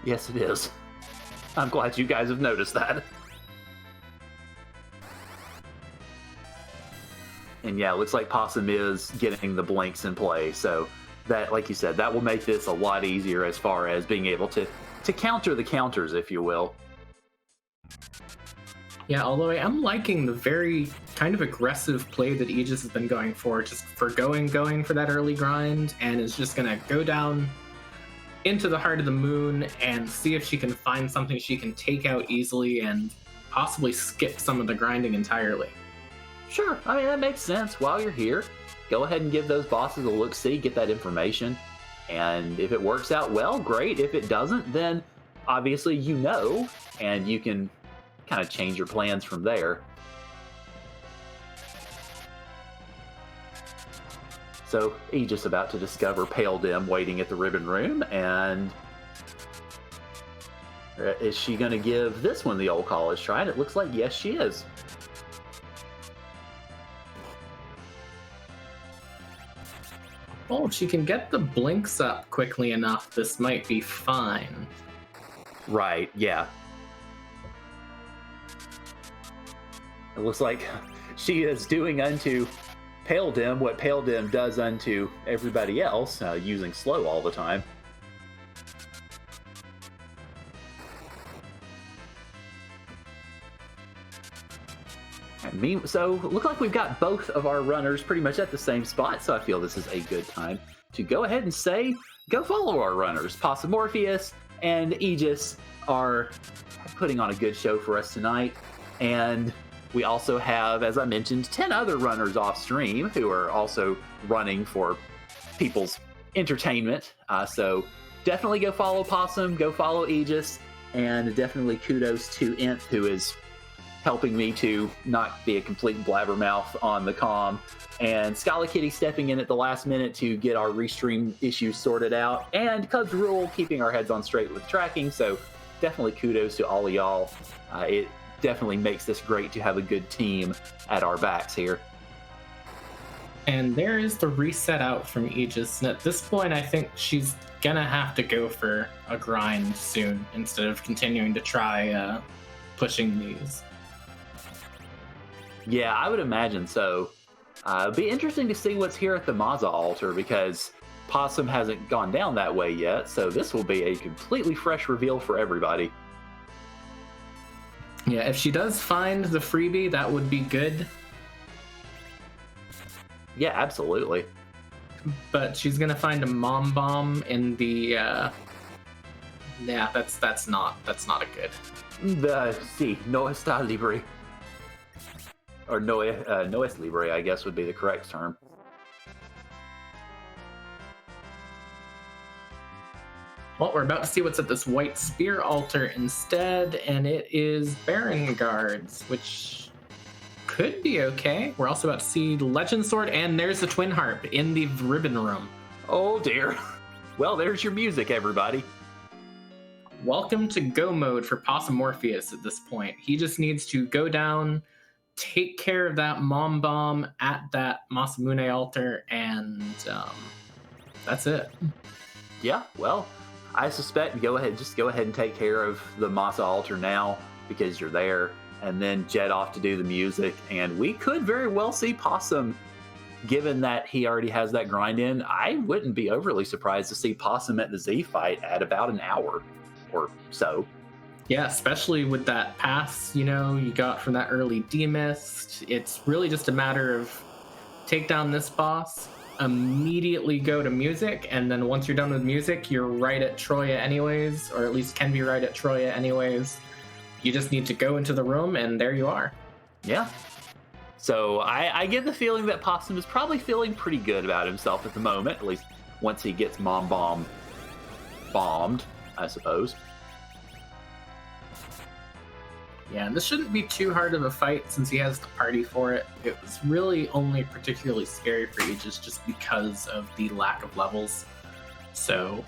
Yes, it is. I'm glad you guys have noticed that. And yeah, it looks like Possum is getting the blinks in play, so that, like you said, that will make this a lot easier as far as being able to counter the counters, if you will. Yeah, although I am liking the very kind of aggressive play that Aegis has been going for, just for going for that early grind, and is just going to go down into the heart of the moon and see if she can find something she can take out easily and possibly skip some of the grinding entirely. Sure, I mean, that makes sense. While you're here, go ahead and give those bosses a look-see, get that information, and if it works out well, great. If it doesn't, then obviously you know, and you can kind of change your plans from there. So Aegis about to discover Pale Dim waiting at the ribbon room, and is she going to give this one the old college try? And it looks like yes, she is. Well, if she can get the blinks up quickly enough, this might be fine. Right, yeah. It looks like she is doing unto Pale Dim what Pale Dim does unto everybody else, using slow all the time. And So look like we've got both of our runners pretty much at the same spot, so I feel this is a good time to go ahead and say, go follow our runners. Possum Morpheus and Aegis are putting on a good show for us tonight. And we also have, as I mentioned, 10 other runners off stream who are also running for people's entertainment. So definitely go follow Possum, go follow Aegis, and definitely kudos to Inth, who is helping me to not be a complete blabbermouth on the comm, and Scala Kitty stepping in at the last minute to get our restream issues sorted out, and Cubs Rule keeping our heads on straight with tracking. So definitely kudos to all of y'all. It definitely makes this great to have a good team at our backs here. And there is the reset out from Aegis, and at this point I think she's gonna have to go for a grind soon instead of continuing to try pushing these. Yeah, I would imagine so. It'd be interesting to see what's here at the Maza altar, because Possum hasn't gone down that way yet, so this will be a completely fresh reveal for everybody. Yeah, if she does find the freebie, that would be good. Yeah, absolutely. But she's gonna find a mom bomb in the yeah, that's not a good. No está libre. Or no es libre, I guess would be the correct term. Well, we're about to see what's at this white spear altar instead, and it is Baron Guards, which could be okay. We're also about to see Legend Sword, and there's the Twin Harp in the ribbon room. Oh dear. Well, there's your music, everybody. Welcome to go mode for Possum Morpheus at this point. He just needs to go down, take care of that mom bomb at that Masamune altar, and that's it. Yeah, well, I suspect just go ahead and take care of the Masa altar now, because you're there, and then jet off to do the music. And we could very well see Possum, given that he already has that grind in. I wouldn't be overly surprised to see Possum at the Z fight at about an hour or so. Yeah, especially with that pass, you got from that early demist. It's really just a matter of take down this boss, immediately go to music, and then once you're done with music, you're right at Troya anyways, or at least can be right at Troya anyways. You just need to go into the room, and there you are. Yeah. So I get the feeling that Possum is probably feeling pretty good about himself at the moment, at least once he gets bombed, I suppose. Yeah, and this shouldn't be too hard of a fight since he has the party for it. It was really only particularly scary for Aegis just because of the lack of levels. So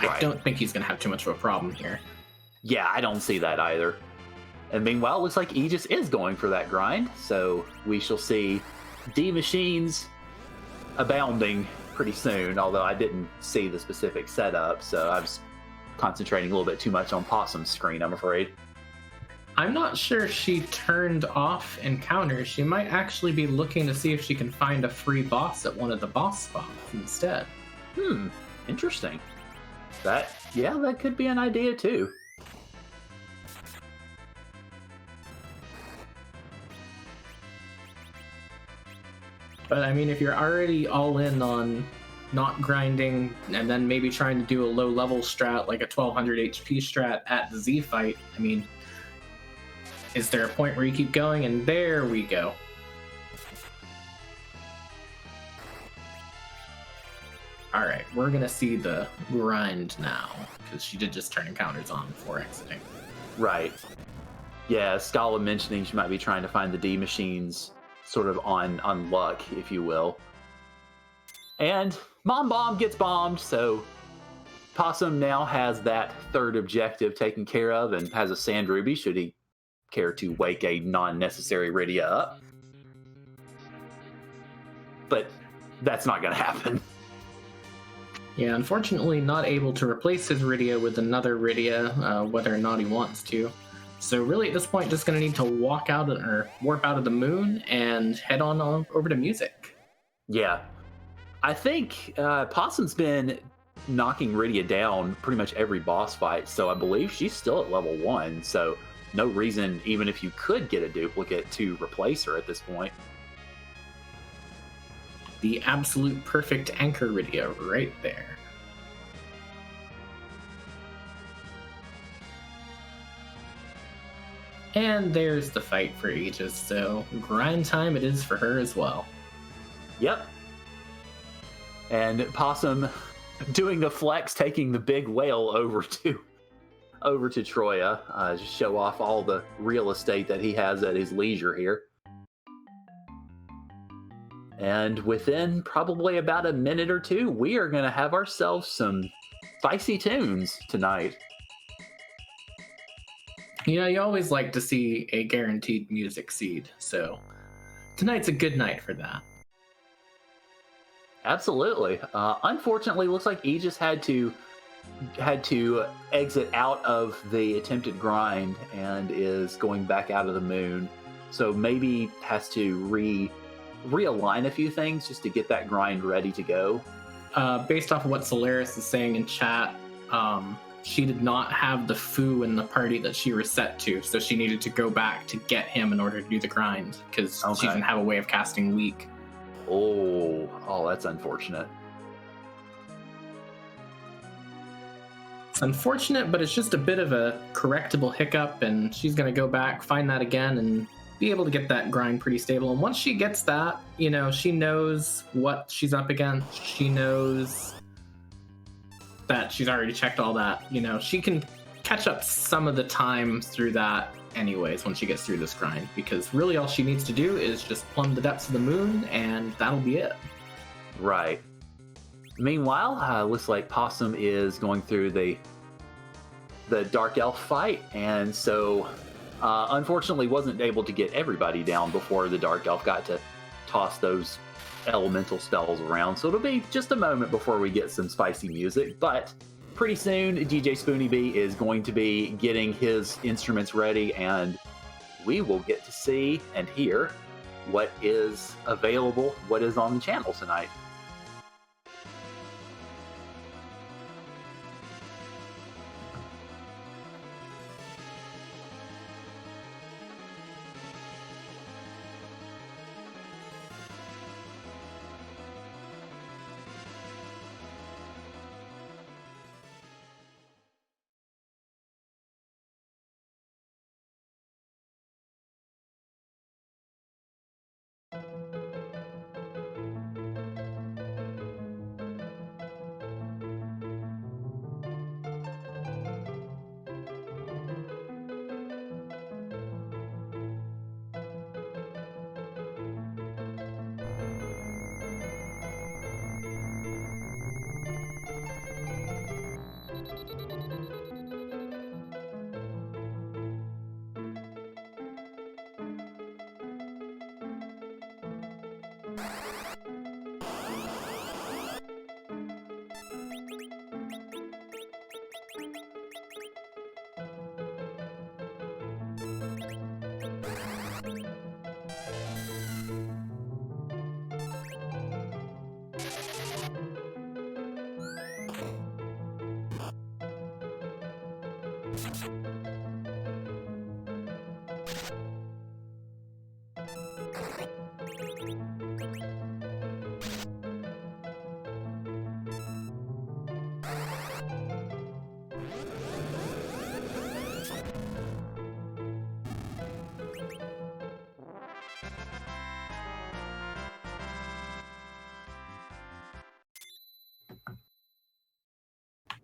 Right. I don't think he's going to have too much of a problem here. Yeah, I don't see that either. And meanwhile, it looks like Aegis is going for that grind, so we shall see D machines abounding pretty soon, although I didn't see the specific setup, so I was concentrating a little bit too much on Possum's screen, I'm afraid. I'm not sure if she turned off encounters. She might actually be looking to see if she can find a free boss at one of the boss spots instead. Interesting. That could be an idea too. But I mean, if you're already all in on not grinding and then maybe trying to do a low level strat like a 1200 HP strat at the Z fight, I mean, is there a point where you keep going? And there we go. Alright, we're gonna see the grind now, because she did just turn encounters on before exiting. Right. Yeah, Scala mentioning she might be trying to find the D machines sort of on luck, if you will. And Mom Bomb gets bombed, so Possum now has that third objective taken care of and has a Sand Ruby should he care to wake a non-necessary Rydia up. But that's not going to happen. Yeah, unfortunately not able to replace his Rydia with another Rydia, whether or not he wants to. So really at this point just going to need to walk out or warp out of the moon and head on over to music. Yeah. I think Possum's been knocking Rydia down pretty much every boss fight, so I believe she's still at level 1, so no reason, even if you could get a duplicate, to replace her at this point. The absolute perfect anchor radio right there. And there's the fight for Aegis, so grind time it is for her as well. Yep. And Possum doing the flex, taking the big whale over to Troya, just show off all the real estate that he has at his leisure here. And within probably about a minute or two, we are going to have ourselves some spicy tunes tonight. You know, you always like to see a guaranteed music seed, so tonight's a good night for that. Absolutely. Unfortunately, looks like Aegis had to exit out of the attempted grind and is going back out of the moon. So maybe has to realign a few things just to get that grind ready to go. Based off of what Solaris is saying in chat, she did not have the foo in the party that she reset to, so she needed to go back to get him in order to do the grind because she didn't have a way of casting weak. Oh, that's unfortunate. It's unfortunate, but it's just a bit of a correctable hiccup, and she's going to go back, find that again, and be able to get that grind pretty stable. And once she gets that, you know, she knows what she's up against. She knows that she's already checked all that. You know, she can catch up some of the time through that anyways when she gets through this grind, because really all she needs to do is just plumb the depths of the moon, and that'll be it. Right. Meanwhile, looks like Possum is going through the Dark Elf fight, and so unfortunately wasn't able to get everybody down before the Dark Elf got to toss those elemental spells around. So it'll be just a moment before we get some spicy music, but pretty soon DJ Spoony B is going to be getting his instruments ready, and we will get to see and hear what is available, what is on the channel tonight.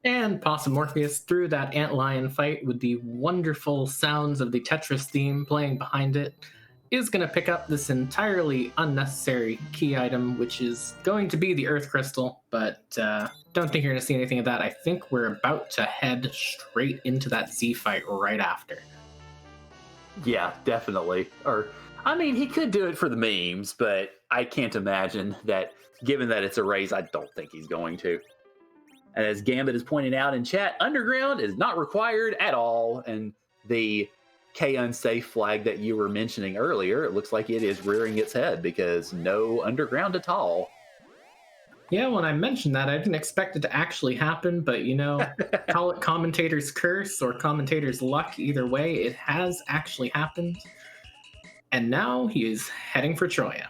And Possum Morpheus, through that antlion fight with the wonderful sounds of the Tetris theme playing behind it, is going to pick up this entirely unnecessary key item, which is going to be the Earth Crystal, but don't think you're going to see anything of that. I think we're about to head straight into that Z fight right after. Yeah, definitely. Or, I mean, he could do it for the memes, but I can't imagine that, given that it's a raise, I don't think he's going to. And as Gambit is pointing out in chat, underground is not required at all. And the K-Unsafe flag that you were mentioning earlier, it looks like it is rearing its head because no underground at all. Yeah, when I mentioned that, I didn't expect it to actually happen, but call it commentator's curse or commentator's luck, either way, it has actually happened. And now he is heading for Troya.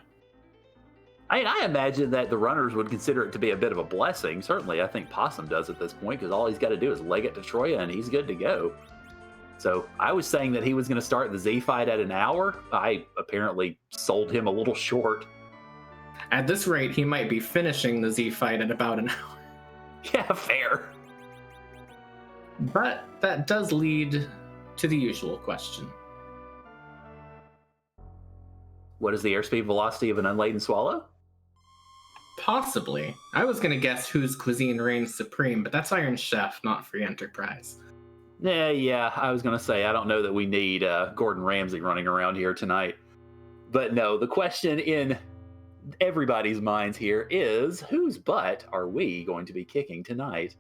I imagine that the runners would consider it to be a bit of a blessing. Certainly, I think Possum does at this point, because all he's got to do is leg it to Troya and he's good to go. So I was saying that he was going to start the Z fight at an hour. I apparently sold him a little short. At this rate, he might be finishing the Z fight at about an hour. Yeah, fair. But that does lead to the usual question. What is the airspeed velocity of an unladen swallow? Possibly. I was going to guess whose cuisine reigns supreme, but that's Iron Chef, not Free Enterprise. Yeah, I was going to say, I don't know that we need Gordon Ramsay running around here tonight. But no, the question in everybody's minds here is, whose butt are we going to be kicking tonight?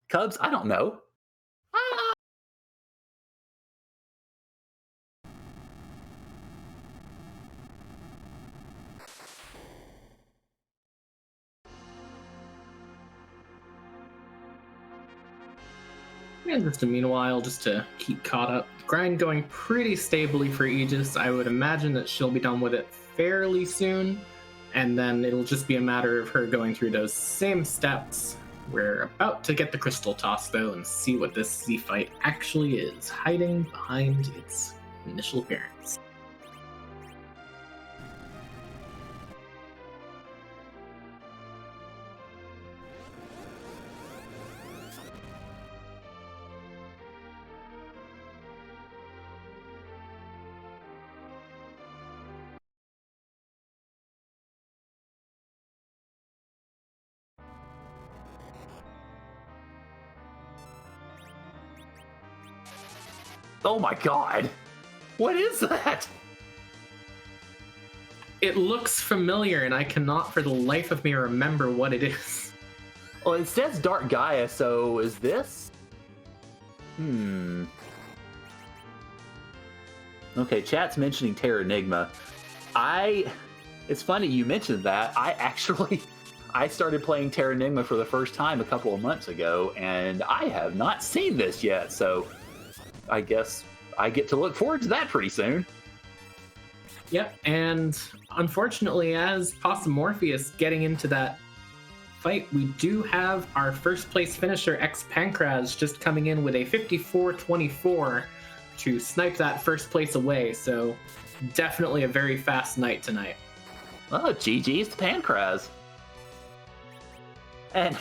Cubs? I don't know. And just meanwhile, just to keep caught up, grind going pretty stably for Aegis. I would imagine that she'll be done with it fairly soon, and then it'll just be a matter of her going through those same steps. We're about to get the crystal toss, though, and see what this Z fight actually is, hiding behind its initial appearance. Oh my god! What is that? It looks familiar, and I cannot for the life of me remember what it is. Well, it says Dark Gaia, so is this? Okay, chat's mentioning Terra Enigma. It's funny you mentioned that. I started playing Terra Enigma for the first time a couple of months ago, and I have not seen this yet, so I guess I get to look forward to that pretty soon. Yep, and unfortunately, as Possum Morpheus getting into that fight, we do have our first place finisher, X Pancraz, just coming in with a 54-24 to snipe that first place away. So definitely a very fast night tonight. Oh, GG's to Pancraz. And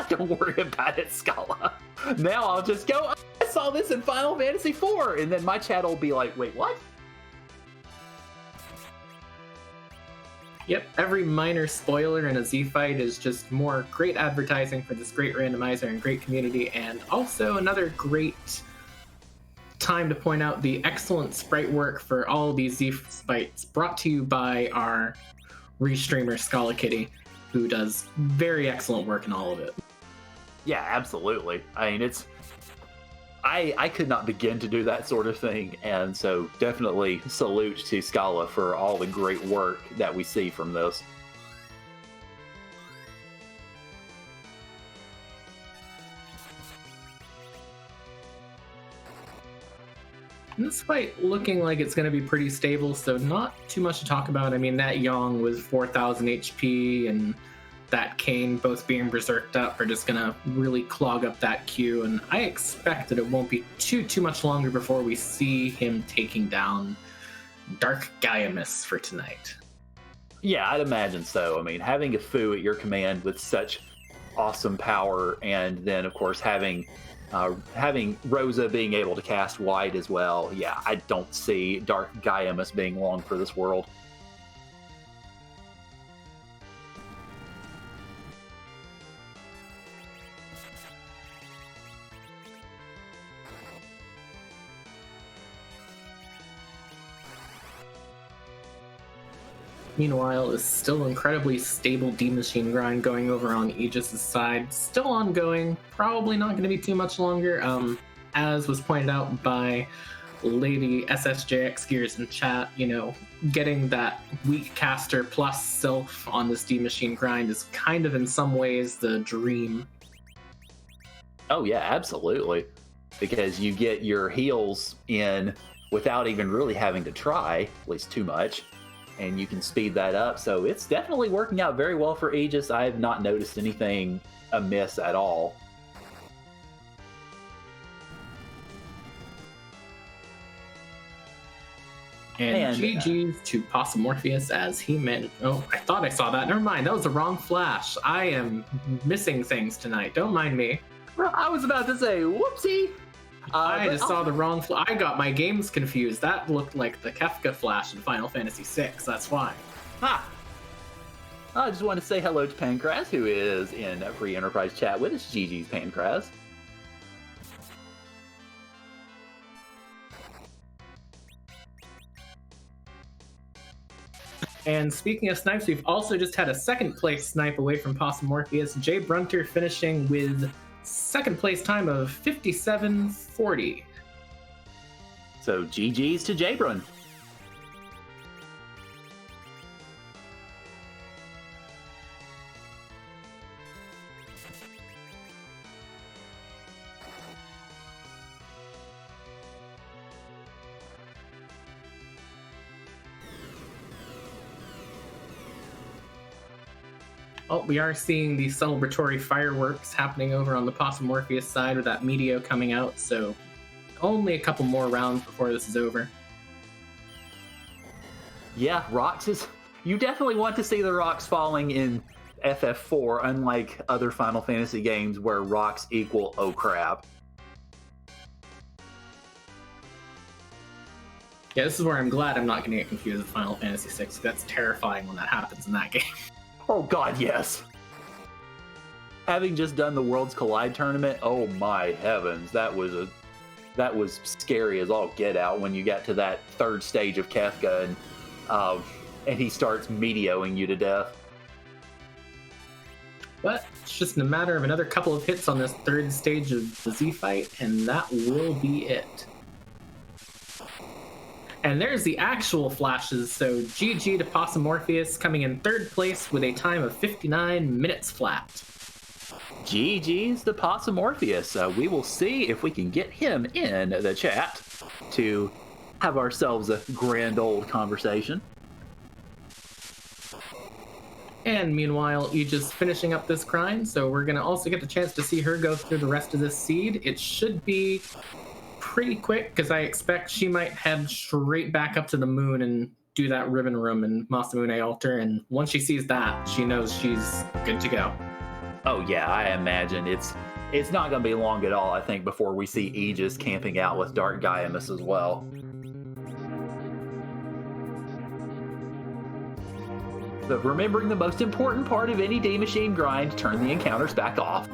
don't worry about it, Scala. Now I'll just go, I saw this in Final Fantasy IV, and then my chat will be like, wait, what? Yep, every minor spoiler in a Z fight is just more great advertising for this great randomizer and great community, and also another great time to point out the excellent sprite work for all of these Z fights, brought to you by our restreamer Scala Kitty, who does very excellent work in all of it. Yeah, absolutely. I mean, I could not begin to do that sort of thing, and so definitely salute to Scala for all the great work that we see from this. And this fight looking like it's going to be pretty stable, so not too much to talk about. I mean, that Yong with 4,000 HP and that Kane both being berserked up are just going to really clog up that queue, and I expect that it won't be too much longer before we see him taking down Dark Gaiamus for tonight. Yeah, I'd imagine so. I mean, having a Fu at your command with such awesome power, and then, of course, having Rosa being able to cast wide as well. Yeah, I don't see Dark Gaiamus being long for this world. Meanwhile, is still incredibly stable D-Machine grind going over on Aegis' side. Still ongoing, probably not going to be too much longer. As was pointed out by Lady SSJX Gears in chat, getting that weak caster plus Sylph on this D Machine grind is kind of in some ways the dream. Oh yeah, absolutely. Because you get your heals in without even really having to try, at least too much, and you can speed that up. So it's definitely working out very well for Aegis. I have not noticed anything amiss at all. And GG's to Possumorpheus as he managed. Oh, I thought I saw that. Never mind. That was the wrong flash. I am missing things tonight. Don't mind me. I was about to say, whoopsie. I just saw the wrong flash. I got my games confused. That looked like the Kefka flash in Final Fantasy VI. That's why. Ha! I just want to say hello to Pancras, who is in a free enterprise chat with us. GG's Pancras. And speaking of snipes, we've also just had a second place snipe away from Possumorpheus. Jay Brunter finishing with second place time of 57:40. So GG's to Jay Brun. Oh, we are seeing the celebratory fireworks happening over on the Possumorpheus side with that Meteo coming out, so only a couple more rounds before this is over. Yeah, rocks is... You definitely want to see the rocks falling in FF4, unlike other Final Fantasy games where rocks equal oh crap. Yeah, this is where I'm glad I'm not going to get confused with Final Fantasy VI. That's terrifying when that happens in that game. Oh god, yes. Having just done the Worlds Collide tournament, oh my heavens, that was scary as all get out when you got to that third stage of Kefka and he starts meteoing you to death. But it's just a matter of another couple of hits on this third stage of the Z fight, and that will be it. And there's the actual flashes, so GG to Possumorpheus coming in third place with a time of 59 minutes flat. GG's to Possumorpheus. We will see if we can get him in the chat to have ourselves a grand old conversation. And meanwhile, Aegis finishing up this grind, so we're going to also get the chance to see her go through the rest of this seed. It should be pretty quick, because I expect she might head straight back up to the moon and do that ribbon room in Masamune Altar, and once she sees that, she knows she's good to go. Oh yeah, I imagine it's not going to be long at all, I think, before we see Aegis camping out with Dark Gaiamus as well. But remembering the most important part of any D Machine grind, turn the encounters back off.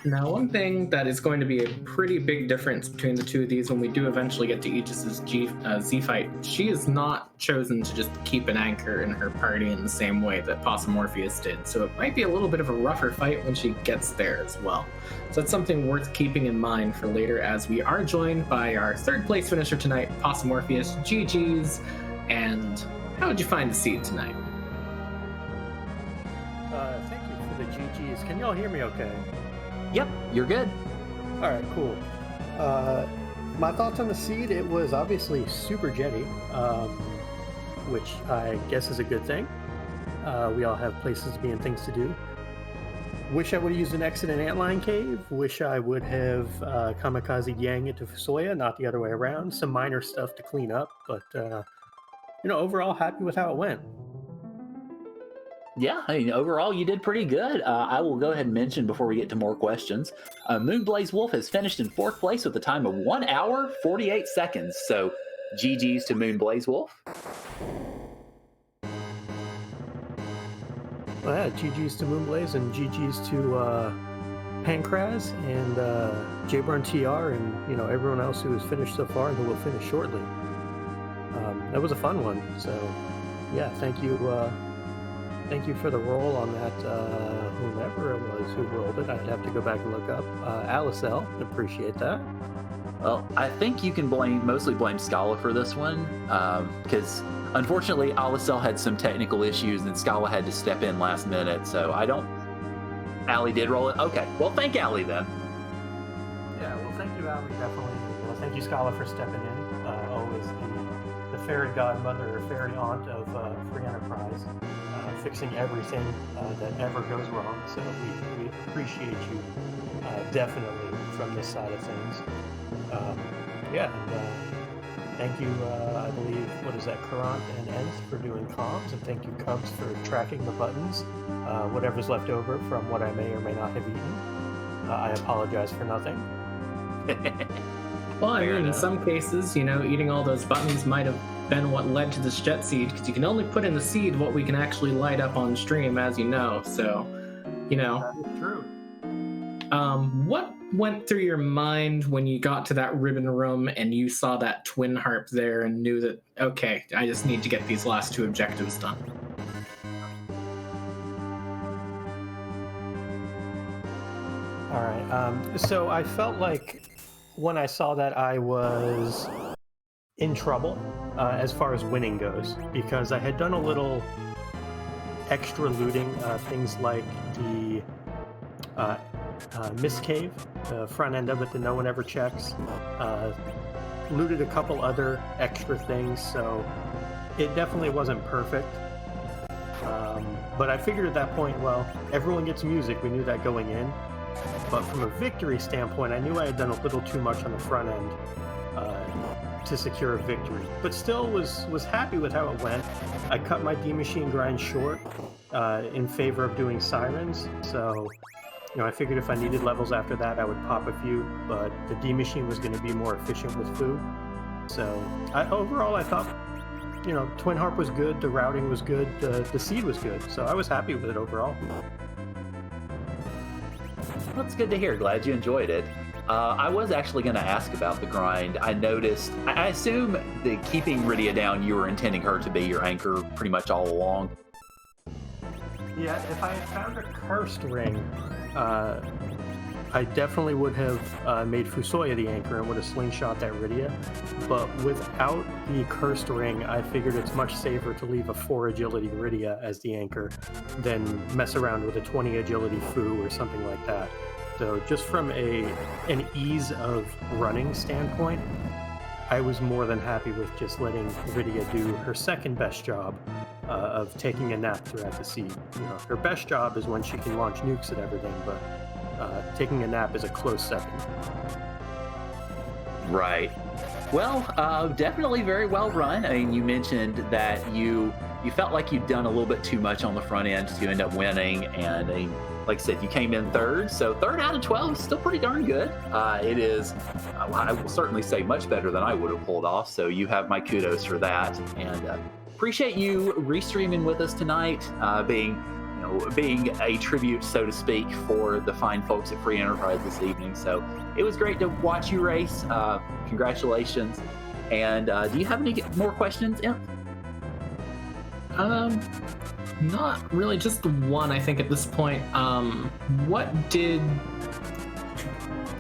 Now, one thing that is going to be a pretty big difference between the two of these when we do eventually get to Aegis's Z fight, she has not chosen to just keep an anchor in her party in the same way that Possumorpheus did, so it might be a little bit of a rougher fight when she gets there as well. So that's something worth keeping in mind for later, as we are joined by our third place finisher tonight, Possumorpheus. GG's, and how would you find the seed tonight? Thank you for the GG's. Can y'all hear me okay? Yep, you're good. All right, cool. My thoughts on the seed, it was obviously super jetty, which I guess is a good thing. We all have places to be and things to do. Wish I would have used an exit in Antline Cave. Wish I would have kamikaze Yang into Fusoya, not the other way around. Some minor stuff to clean up, but overall happy with how it went. Yeah, I mean, overall, you did pretty good. I will go ahead and mention before we get to more questions. Moonblaze Wolf has finished in fourth place with a time of 1 hour, 48 seconds. So, GG's to Moonblaze Wolf. Well, yeah, GG's to Moonblaze and GG's to Pancras and Jbrun TR and everyone else who has finished so far and who will finish shortly. that was a fun one. So, yeah, thank you. Thank you for the roll on that. Whomever it was who rolled it, I'd have to go back and look up. Alicel, appreciate that. Well, I think you can mostly blame Scala for this one, because unfortunately Alicel had some technical issues and Scala had to step in last minute. So I don't. Allie did roll it. Okay, well, thank Allie then. Yeah, well, thank you, Allie, definitely. Well, thank you, Scala, for stepping in. Always the fairy godmother or fairy aunt of Free Enterprise, fixing everything that ever goes wrong. So we appreciate you definitely from this side of things. Thank you, I believe, what is that, Kurant and Enth for doing comms, and thank you, Cubs, for tracking the buttons. Whatever's left over from what I may or may not have eaten, I apologize for nothing. Well, I mean, in some cases, eating all those buttons might have been what led to this jet seed, because you can only put in the seed what we can actually light up on stream, as you know. So, That is true. What went through your mind when you got to that ribbon room and you saw that twin harp there and knew that, okay, I just need to get these last 2 objectives done? All right. So I felt like when I saw that I was in trouble as far as winning goes, because I had done a little extra looting, things like the Mist Cave, the front end of it that no one ever checks. Looted a couple other extra things, so it definitely wasn't perfect. But I figured at that point, well, everyone gets music. We knew that going in. But from a victory standpoint, I knew I had done a little too much on the front end to secure a victory. But still was happy with how it went. I cut my D-Machine grind short in favor of doing Sirens. So, I figured if I needed levels after that, I would pop a few. But the D-Machine was going to be more efficient with Foo. So overall, I thought, Twin Harp was good, the routing was good, the seed was good. So I was happy with it overall. That's good to hear. Glad you enjoyed it. I was actually going to ask about the grind. I noticed, I assume the keeping Rydia down, you were intending her to be your anchor pretty much all along. Yeah, if I had found a cursed ring, I definitely would have made Fusoya the anchor and would have slingshot that Rydia. But without the cursed ring, I figured it's much safer to leave a 4 agility Rydia as the anchor than mess around with a 20 agility Fu or something like that. So just from an ease of running standpoint, I was more than happy with just letting Rydia do her second best job of taking a nap throughout the seed. Her best job is when she can launch nukes at everything, but taking a nap is a close second. Right. Well, definitely very well run. I mean, you mentioned that you felt like you'd done a little bit too much on the front end to end up winning, and like I said, you came in third, so 3rd out of 12 is still pretty darn good. It is, I will certainly say, much better than I would have pulled off, so you have my kudos for that, and appreciate you restreaming with us tonight, being a tribute, so to speak, for the fine folks at Free Enterprise this evening. So it was great to watch you race. Congratulations. And do you have any more questions, Imp? Not really, just one, I think, at this point. What did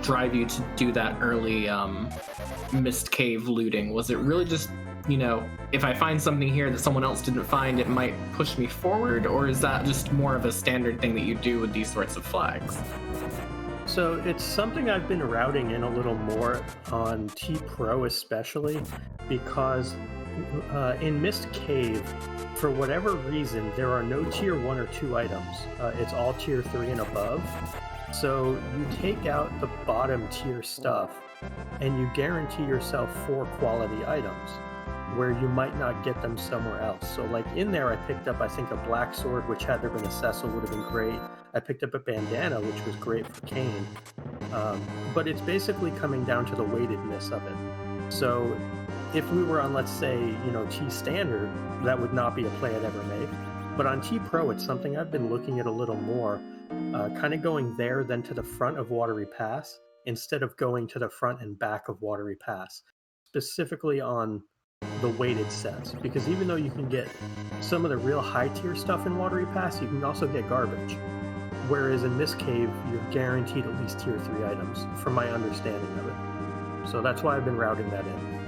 drive you to do that early Mist Cave looting? Was it really just, if I find something here that someone else didn't find, it might push me forward? Or is that just more of a standard thing that you do with these sorts of flags? So it's something I've been routing in a little more on T-Pro especially, because in Mist Cave, for whatever reason, there are no tier 1 or 2 items. It's all tier 3 and above. So you take out the bottom tier stuff and you guarantee yourself 4 quality items where you might not get them somewhere else. So like in there, I picked up, I think, a black sword, which had there been a Cecil would have been great. I picked up a bandana, which was great for Kane. But it's basically coming down to the weightedness of it. So if we were on, let's say, T standard, that would not be a play I'd ever make. But on T Pro, it's something I've been looking at a little more, kind of going there, then to the front of Watery Pass, instead of going to the front and back of Watery Pass, specifically on the weighted sets, because even though you can get some of the real high tier stuff in Watery Pass, you can also get garbage. Whereas in this cave, you're guaranteed at least tier 3 items, from my understanding of it. So that's why I've been routing that in.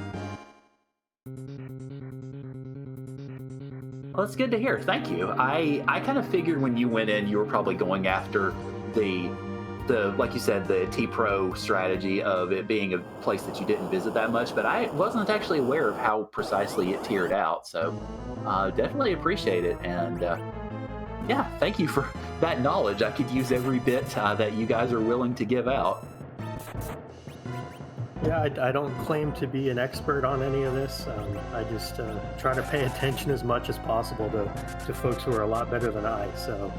Well, that's good to hear. Thank you. I kind of figured when you went in, you were probably going after the like you said, the T-Pro strategy of it being a place that you didn't visit that much, but I wasn't actually aware of how precisely it tiered out. So definitely appreciate it. And yeah, thank you for that knowledge. I could use every bit that you guys are willing to give out. Yeah, I don't claim to be an expert on any of this. I just try to pay attention as much as possible to folks who are a lot better than I. So,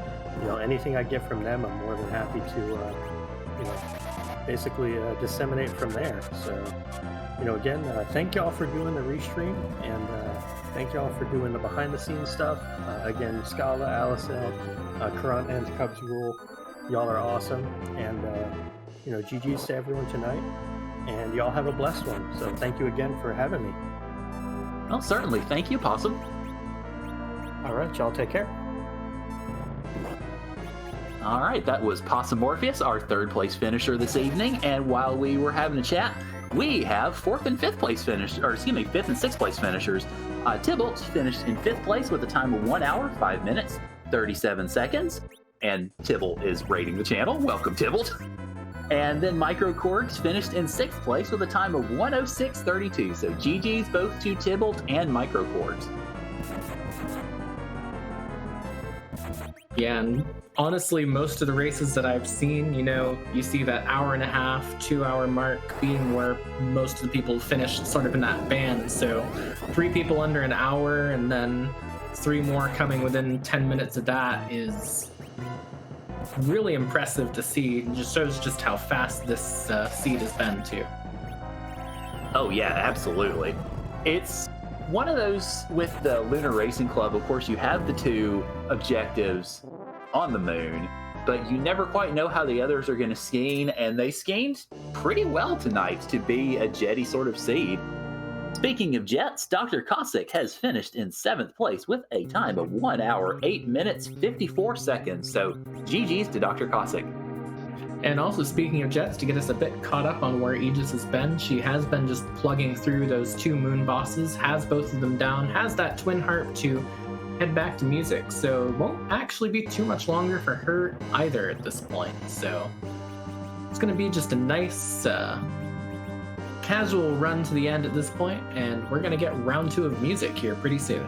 anything I get from them, I'm more than happy to, basically disseminate from there. So, again, thank y'all for doing the restream, and thank y'all for doing the behind-the-scenes stuff. Again, Scala, Alicel, Current, and Cubs Rule, y'all are awesome. And, GG's to everyone tonight. And y'all have a blessed one. So thank you again for having me. Oh, certainly. Thank you, Possum. All right, y'all take care. All right, that was Possum Morpheus, our 3rd place finisher this evening. And while we were having a chat, we have 4th and 5th place finishers, or excuse me, 5th and 6th place finishers. Tybalt finished in 5th place with a time of 1 hour, 5 minutes, 37 seconds. And Tybalt is rating the channel. Welcome, Tybalt. And then Microcorgs finished in 6th place with a time of 106.32. So GG's both to Tybalt and Microcorgs. Yeah, and honestly, most of the races that I've seen, you see that hour and a half, 2 hour mark being where most of the people finished sort of in that band. So 3 people under an hour, and then 3 more coming within 10 minutes of that is really impressive to see. It just shows just how fast this seed has been too. Oh yeah, absolutely. It's one of those with the Lunar Racing Club. Of course, you have the 2 objectives on the moon, but you never quite know how the others are going to scheme, and they schemed pretty well tonight to be a jetty sort of seed. Speaking of jets, Dr. Cossack has finished in 7th place with a time of 1 hour, 8 minutes, 54 seconds. So GG's to Dr. Cossack. And also, speaking of jets, to get us a bit caught up on where Aegis has been, she has been just plugging through those 2 moon bosses, has both of them down, has that twin harp to head back to music. So it won't actually be too much longer for her either at this point. So it's going to be just a nice casual run to the end at this point, and we're going to get round 2 of music here pretty soon.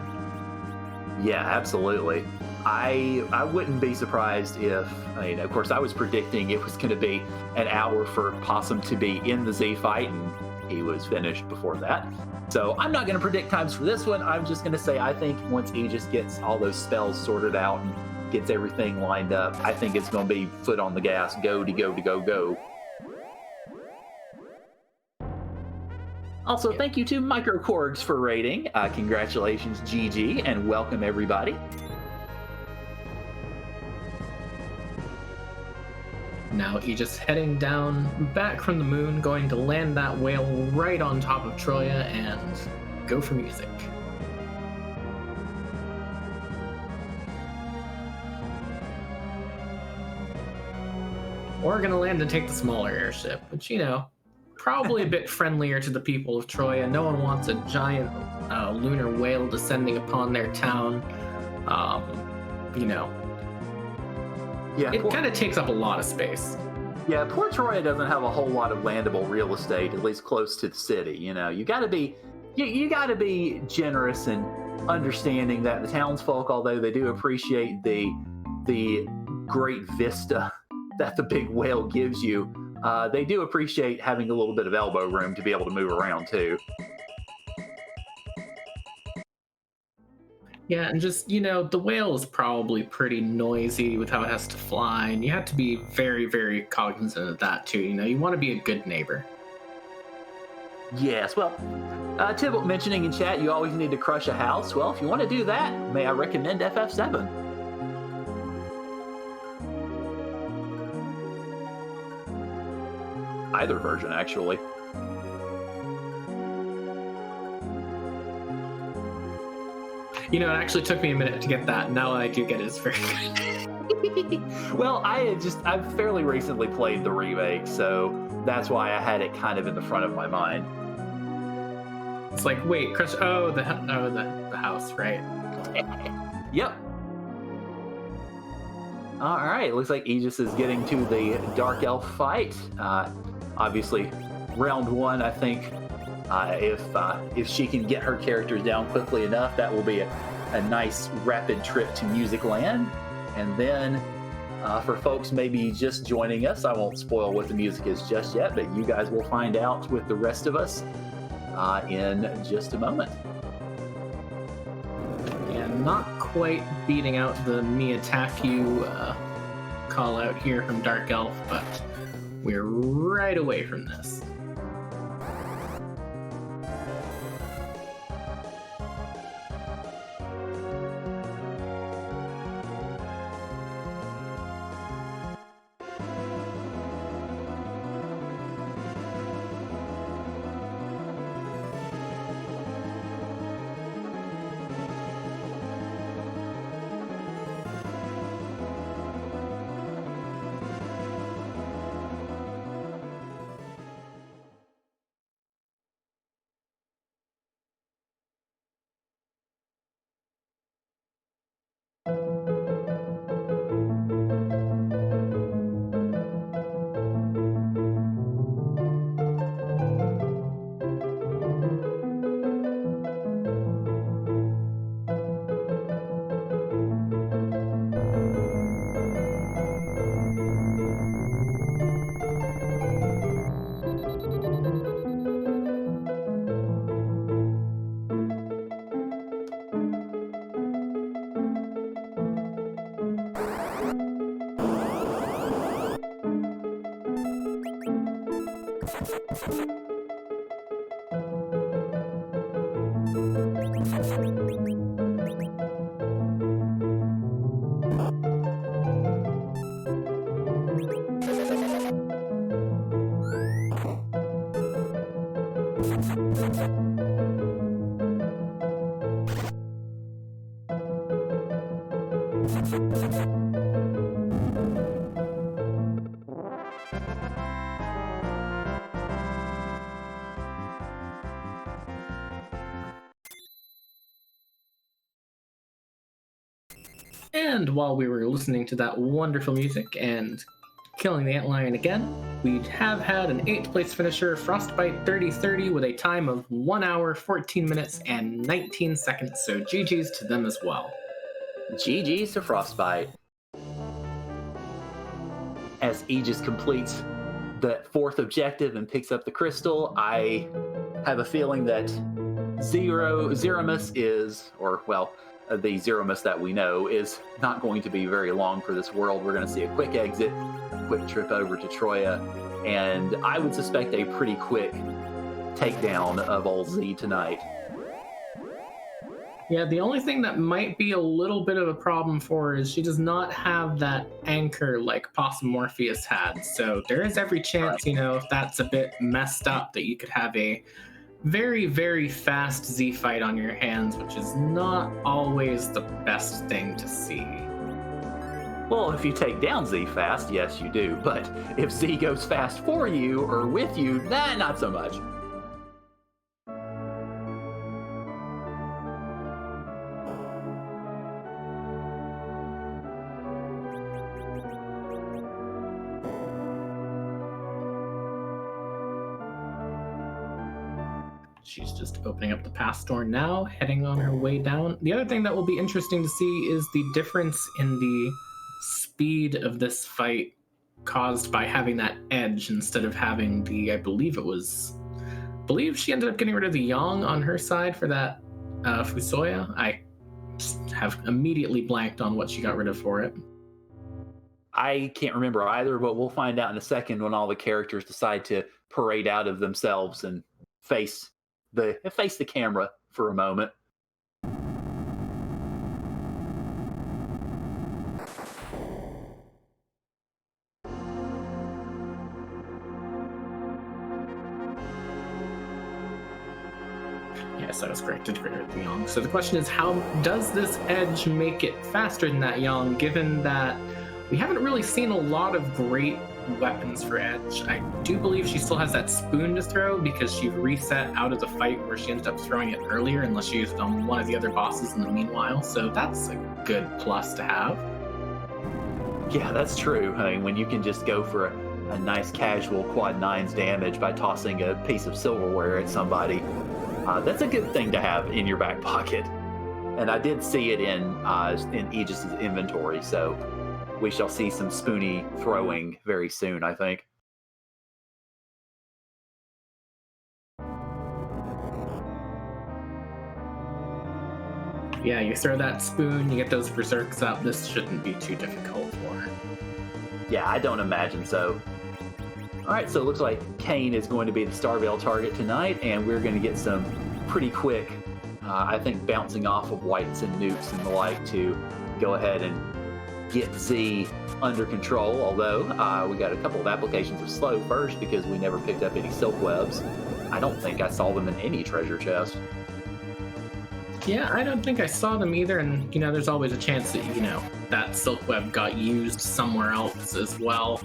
Yeah, absolutely. I wouldn't be surprised if, of course, I was predicting it was going to be an hour for Possum to be in the Z fight, and he was finished before that. So I'm not going to predict times for this one. I'm just going to say I think once Aegis gets all those spells sorted out and gets everything lined up, I think it's going to be foot on the gas, go. Also, thank you to Microcorgs for rating. Congratulations, GG, and welcome everybody. Now Aegis heading down back from the moon, going to land that whale right on top of Troya and go for music. Or gonna land and take the smaller airship, which, probably a bit friendlier to the people of Troya. No one wants a giant lunar whale descending upon their town. Yeah, it kind of takes up a lot of space. Yeah, poor Troya doesn't have a whole lot of landable real estate, at least close to the city. You got to be, you got to be generous and understanding that the townsfolk, although they do appreciate the great vista that the big whale gives you, they do appreciate having a little bit of elbow room to be able to move around too. Yeah, and just, the whale is probably pretty noisy with how it has to fly, and you have to be very, very cognizant of that too. You want to be a good neighbor. Yes, well, Tybalt mentioning in chat you always need to crush a house. Well, if you want to do that, may I recommend FF7. Either version, actually. You know, it actually took me a minute to get that. Now I do get it. It's very good. Well, I've fairly recently played the remake, so that's why I had it kind of in the front of my mind. It's like, wait, Crush. The house, right? Yep. All right, looks like Aegis is getting to the Dark Elf fight. Obviously, round one, I think, if she can get her characters down quickly enough, that will be a nice rapid trip to Music Land. And then for folks maybe just joining us, I won't spoil what the music is just yet, but you guys will find out with the rest of us in just a moment. Yeah, not quite beating out the me attack you call out here from Dark Elf, but we're right away from this. And while we were listening to that wonderful music and killing the Antlion again, we have had an 8th place finisher, Frostbite 3030, with a time of 1 hour, 14 minutes, and 19 seconds. So GG's to them as well. GG's to Frostbite. As Aegis completes the 4th objective and picks up the crystal, I have a feeling that Zeromus is, or well, the Zeromus that we know is not going to be very long for this world. We're going to see a quick exit, a quick trip over to Troya, and I would suspect a pretty quick takedown of old Z tonight. Yeah, the only thing that might be a little bit of a problem for her is she does not have that anchor like Possum Morpheus had. So there is every chance, you know, if that's a bit messed up, that you could have a very, very fast Z fight on your hands, which is not always the best thing to see. Well, if you take down Z fast, yes, you do. But if Z goes fast for you or with you, not so much. She's just opening up the pass door now, heading on her way down. The other thing that will be interesting to see is the difference in the speed of this fight caused by having that edge instead of having the, I believe she ended up getting rid of the Yang on her side for that Fusoya. I have immediately blanked on what she got rid of for it. I can't remember either, but we'll find out in a second when all the characters decide to parade out of themselves and face the camera for a moment. Yes, I was corrected for the Yang. So the question is, how does this edge make it faster than that Yang, given that we haven't really seen a lot of great weapons for Edge? I do believe she still has that spoon to throw because she reset out of the fight where she ended up throwing it earlier, unless she used on one of the other bosses in the meanwhile. So that's a good plus to have. Yeah, that's true. I mean, when you can just go for a nice casual quad 9's damage by tossing a piece of silverware at somebody, that's a good thing to have in your back pocket. And I did see it in Aegis's inventory, so we shall see some spoony throwing very soon, I think. Yeah, you throw that spoon, you get those berserks up. This shouldn't be too difficult for her. Yeah, I don't imagine so. All right, so it looks like Kane is going to be the Starveil target tonight, and we're going to get some pretty quick, I think, bouncing off of whites and nukes and the like to go ahead and get Z under control, although we got a couple of applications of slow first because we never picked up any silk webs. I don't think I saw them in any treasure chest. Yeah, I don't think I saw them either, and there's always a chance that that silk web got used somewhere else as well.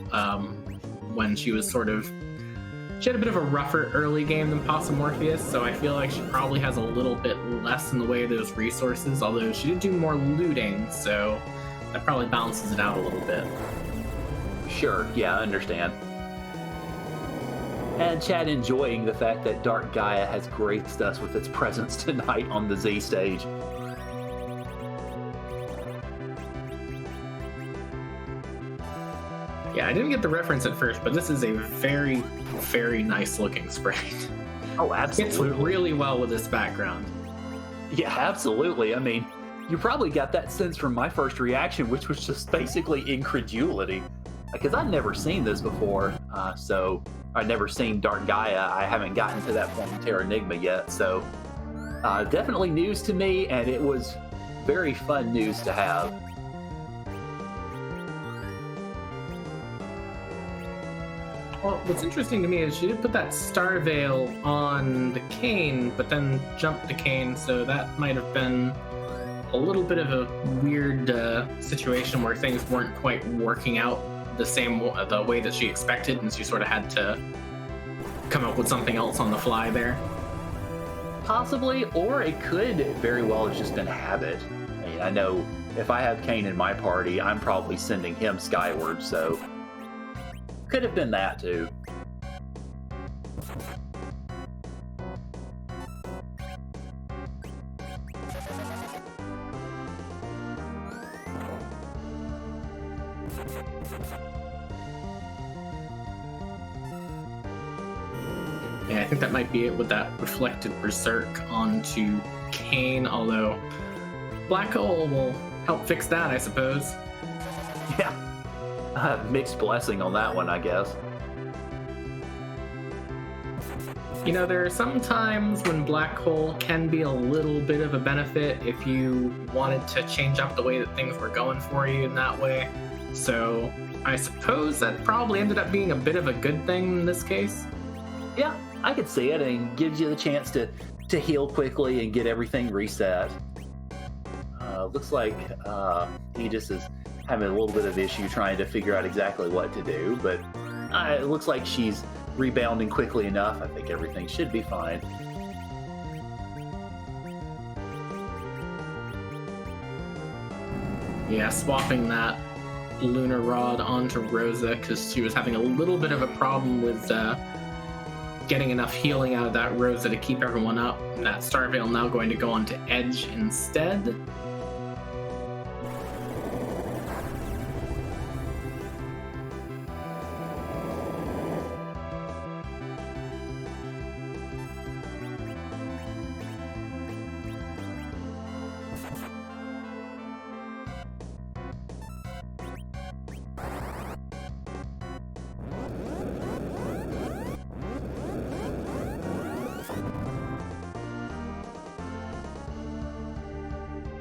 When she was she had a bit of a rougher early game than Possum Morpheus, so I feel like she probably has a little bit less in the way of those resources, although she did do more looting, so that probably balances it out a little bit. Sure, yeah, I understand. And Chad enjoying the fact that Dark Gaia has graced us with its presence tonight on the Z stage. Yeah, I didn't get the reference at first, but this is a very, very nice looking sprite. Oh, absolutely. Fits really well with this background. Yeah, absolutely. I mean, you probably got that sense from my first reaction, which was just basically incredulity. Because I'd never seen this before, so I'd never seen Dark Gaia. I haven't gotten to that point in Terra Enigma yet, so definitely news to me, and it was very fun news to have. Well, what's interesting to me is she did put that Starveil on the Kane, but then jumped the Kane, so that might have been a little bit of a weird situation where things weren't quite working out the way that she expected, and she sort of had to come up with something else on the fly there. Possibly, or it could very well have just been habit. I mean, I know if I have Kane in my party, I'm probably sending him skyward, so could have been that too. Yeah, I think that might be it with that reflected berserk onto Kane, although Black Hole will help fix that, I suppose. Yeah. Mixed blessing on that one, I guess. There are some times when Black Hole can be a little bit of a benefit if you wanted to change up the way that things were going for you in that way. So I suppose that probably ended up being a bit of a good thing in this case. Yeah, I could see it, and gives you the chance to heal quickly and get everything reset. Looks like Aegis is having a little bit of issue trying to figure out exactly what to do, but it looks like she's rebounding quickly enough. I think everything should be fine. Yeah, swapping that Lunar Rod onto Rosa because she was having a little bit of a problem with getting enough healing out of that Rosa to keep everyone up. And that Starveil now going to go on to Edge instead.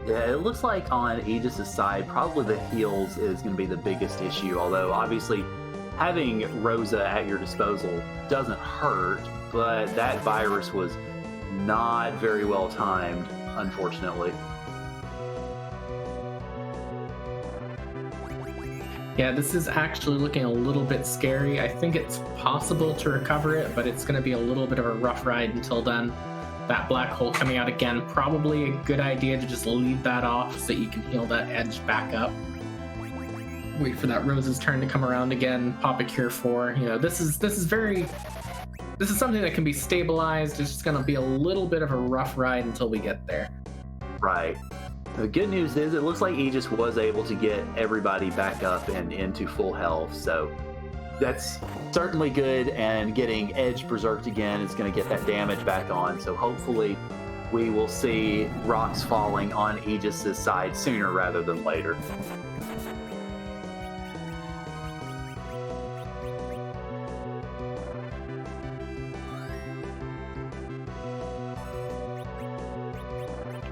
Yeah, it looks like on Aegis's side, probably the heals is going to be the biggest issue, although obviously having Rosa at your disposal doesn't hurt, but that virus was not very well timed, unfortunately. Yeah, this is actually looking a little bit scary. I think it's possible to recover it, but it's going to be a little bit of a rough ride until then. That black hole coming out again, probably a good idea to just leave that off so that you can heal that edge back up. Wait for that Rose's turn to come around again, pop a Cure 4. You know, this is something that can be stabilized. It's just going to be a little bit of a rough ride until we get there. Right. The good news is it looks like Aegis was able to get everybody back up and into full health, so that's certainly good, and getting Edge berserked again is going to get that damage back on, so hopefully we will see rocks falling on Aegis's side sooner rather than later.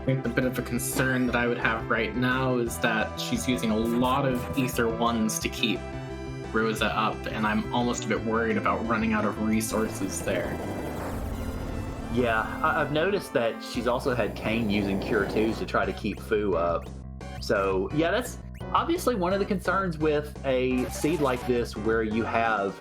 I think the bit of a concern that I would have right now is that she's using a lot of Ether 1s to keep Rosa up, and I'm almost a bit worried about running out of resources there. Yeah, I've noticed that she's also had Kane using Cure 2s to try to keep Fu up. So, yeah, that's obviously one of the concerns with a seed like this where you have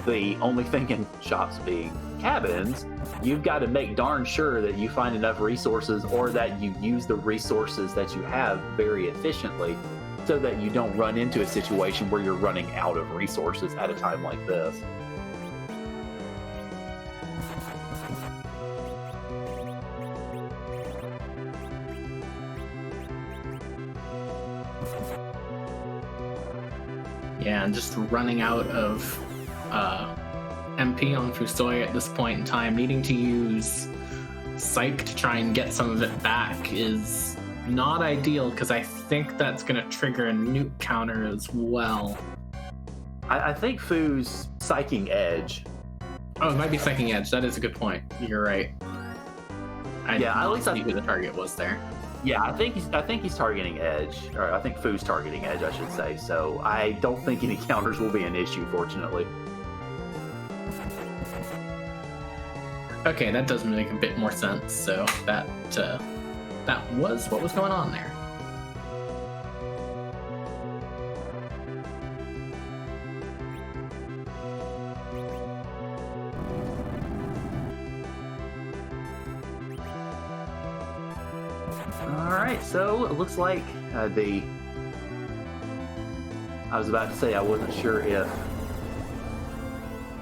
the only thing in shops being cabins. You've got to make darn sure that you find enough resources, or that you use the resources that you have very efficiently, so that you don't run into a situation where you're running out of resources at a time like this. Yeah, and just running out of MP on Fusoi at this point in time, needing to use Psych to try and get some of it back is not ideal, because I think that's going to trigger a nuke counter as well. I think Fu's psyching Edge. Oh, it might be Psyching Edge. That is a good point. You're right. Yeah, at least I see who the target was there. Yeah, I think he's targeting Edge, or I think Fu's targeting Edge, I should say. So I don't think any counters will be an issue, fortunately. Okay, that does make a bit more sense. So that was what was going on there. All right, so it looks like I was about to say I wasn't sure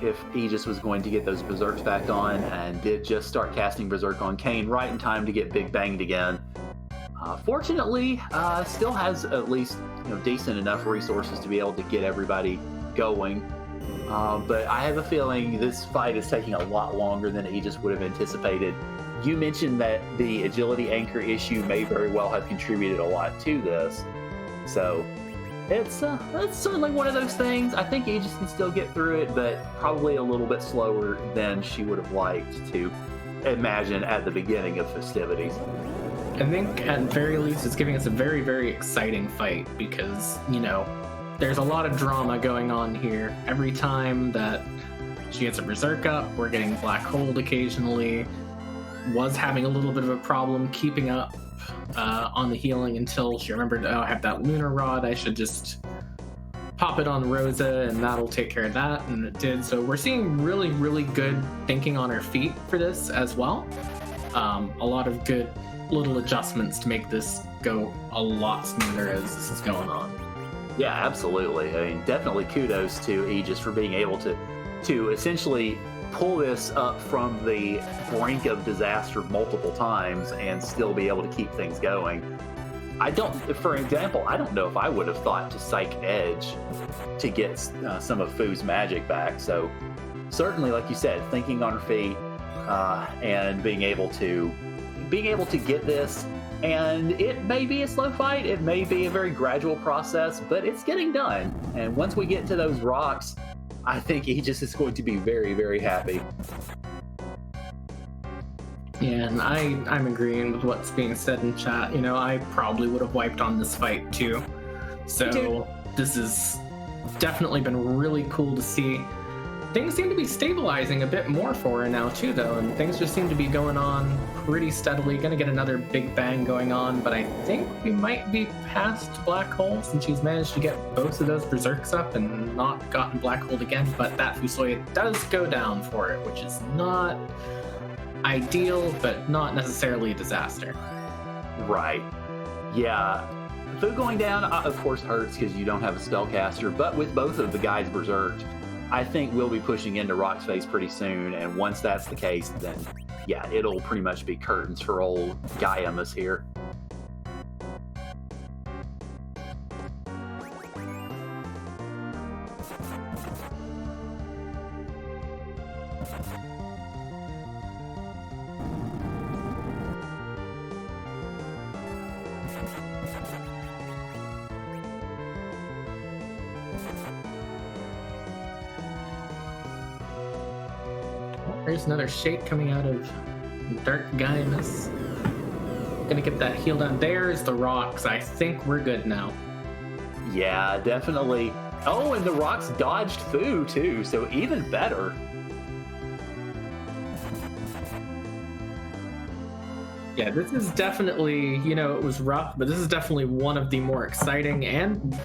if Aegis was going to get those Berserks back on, and did just start casting Berserk on Kane right in time to get Big Banged again. Fortunately, still has at least decent enough resources to be able to get everybody going. But I have a feeling this fight is taking a lot longer than Aegis would have anticipated. You mentioned that the agility anchor issue may very well have contributed a lot to this. So it's certainly one of those things. I think Aegis can still get through it, but probably a little bit slower than she would have liked to imagine at the beginning of festivities. I think at very least it's giving us a very, very exciting fight, because, there's a lot of drama going on here. Every time that she gets a Berserk up, we're getting Black Hold occasionally. Was having a little bit of a problem keeping up on the healing until she remembered, I have that Lunar Rod, I should just pop it on Rosa and that'll take care of that, and it did. So we're seeing really, really good thinking on her feet for this as well. A lot of good little adjustments to make this go a lot smoother as this is going on. Yeah, absolutely. I mean, definitely kudos to Aegis for being able to essentially pull this up from the brink of disaster multiple times and still be able to keep things going. For example, I don't know if I would have thought to Psych Edge to get some of Fu's magic back. So certainly, like you said, thinking on her feet and being able to get this. And it may be a slow fight, it may be a very gradual process, but it's getting done. And once we get to those rocks, I think Aegis is going to be very, very happy. Yeah, and I'm agreeing with what's being said in chat. I probably would have wiped on this fight too. So this has definitely been really cool to see. things seem to be stabilizing a bit more for her now too, though, and things just seem to be going on pretty steadily. Gonna get another big bang going on, but I think we might be past Black Hole since she's managed to get both of those Berserks up and not gotten Black Hole again, but that Fusoya does go down for it, which is not ideal, but not necessarily a disaster. Right. Yeah. Fu going down, of course, hurts because you don't have a spellcaster, but with both of the guys berserked, I think we'll be pushing into Rock's face pretty soon, and once that's the case, then yeah, it'll pretty much be curtains for old Gaiamus here. There's another shake coming out of Dark Gaiamus. Gonna get that heal down. There's the rocks. I think we're good now. Yeah, definitely. Oh, and the rocks dodged Fu too, so even better. Yeah, this is definitely, you know, it was rough, but this is definitely one of the more exciting and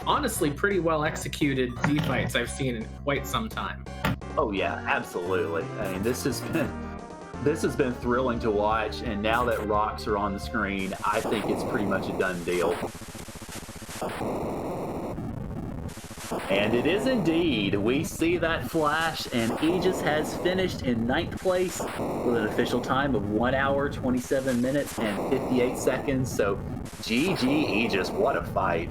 honestly pretty well executed D fights I've seen in quite some time. Oh yeah, absolutely. I mean, this has been thrilling to watch, and now that rocks are on the screen, I think it's pretty much a done deal. And it is indeed. We see that flash, and Aegis has finished in 9th place with an official time of 1 hour, 27 minutes, and 58 seconds. So, GG Aegis, what a fight.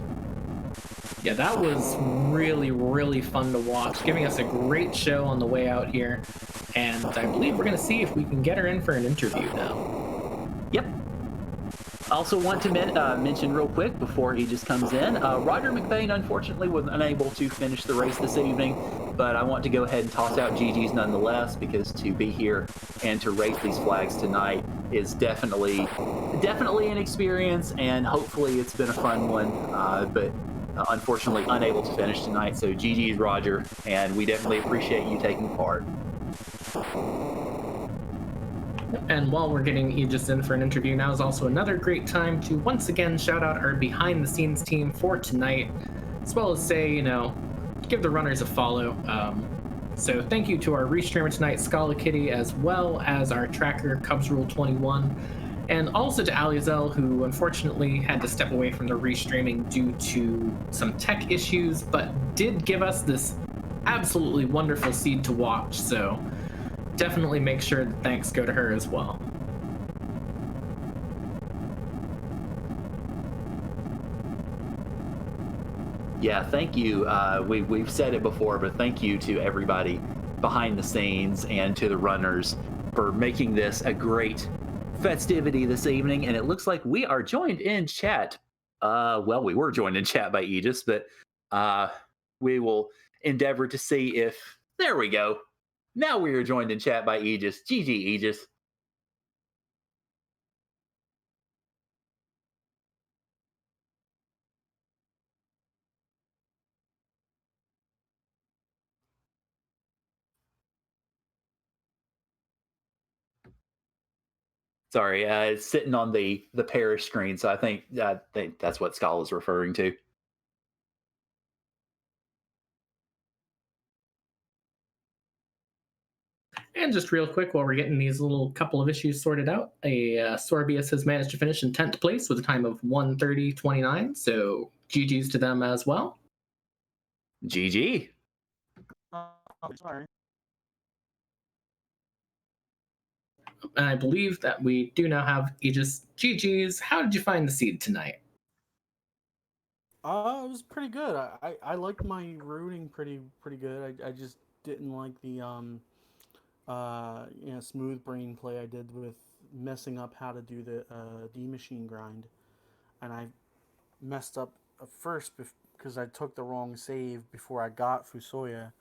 Yeah, that was really, really fun to watch, giving us a great show on the way out here. And I believe we're going to see if we can get her in for an interview now. Yep. Also want to mention real quick before he just comes in, Roger McBain unfortunately was unable to finish the race this evening, but I want to go ahead and toss out GG's nonetheless, because to be here and to race these flags tonight is definitely an experience, and hopefully it's been a fun one, but unfortunately unable to finish tonight. So GG's Roger, and we definitely appreciate you taking part. And while we're getting Aegis in for an interview, now is also another great time to once again shout out our behind the scenes team for tonight, as well as say, you know, give the runners a follow. So thank you to our restreamer tonight, Scala Kitty, as well as our tracker, Cubs Rule 21, and also to Aliazel, who unfortunately had to step away from the restreaming due to some tech issues, but did give us this absolutely wonderful seed to watch. So definitely make sure that thanks go to her as well. Yeah, thank you. We've said it before, but thank you to everybody behind the scenes and to the runners for making this a great festivity this evening. And it looks like we are joined in chat. Well, we were joined in chat by Aegis, but we will endeavor to see if... There we go. Now we are joined in chat by Aegis. GG, Aegis. Sorry, it's sitting on the parish screen, so I think that's what Skull is referring to. And just real quick, while we're getting these little couple of issues sorted out, Sorbius has managed to finish in 10th place with a time of 1:30:29, so GG's to them as well. GG. Sorry. And I believe that we do now have Aegis. GG's. How did you find the seed tonight? It was pretty good. I liked my rooting pretty good. I just didn't like the smooth brain play I did with messing up how to do the D machine grind, and I messed up at first because I took the wrong save before I got Fusoya,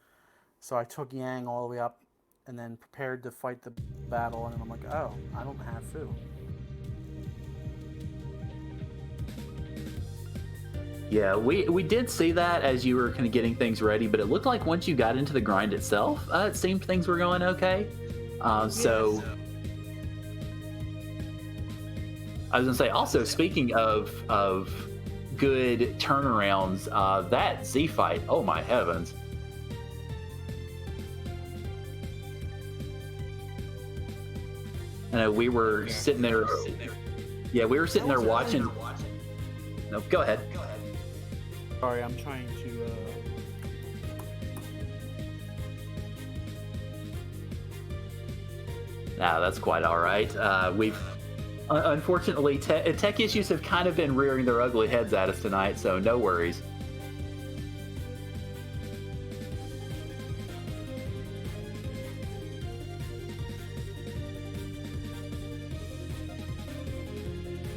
so I took Yang all the way up and then prepared to fight the battle, and I'm like, oh, I don't have Fu. Yeah, we did see that as you were kind of getting things ready, but it looked like once you got into the grind itself, it seemed things were going okay. So I was gonna say, also speaking of good turnarounds, that Z fight, oh my heavens. We were sitting there. Yeah, we were sitting there watching. No, go ahead. Sorry, I'm trying to. Nah, that's quite all right. We've unfortunately tech issues have kind of been rearing their ugly heads at us tonight, so no worries.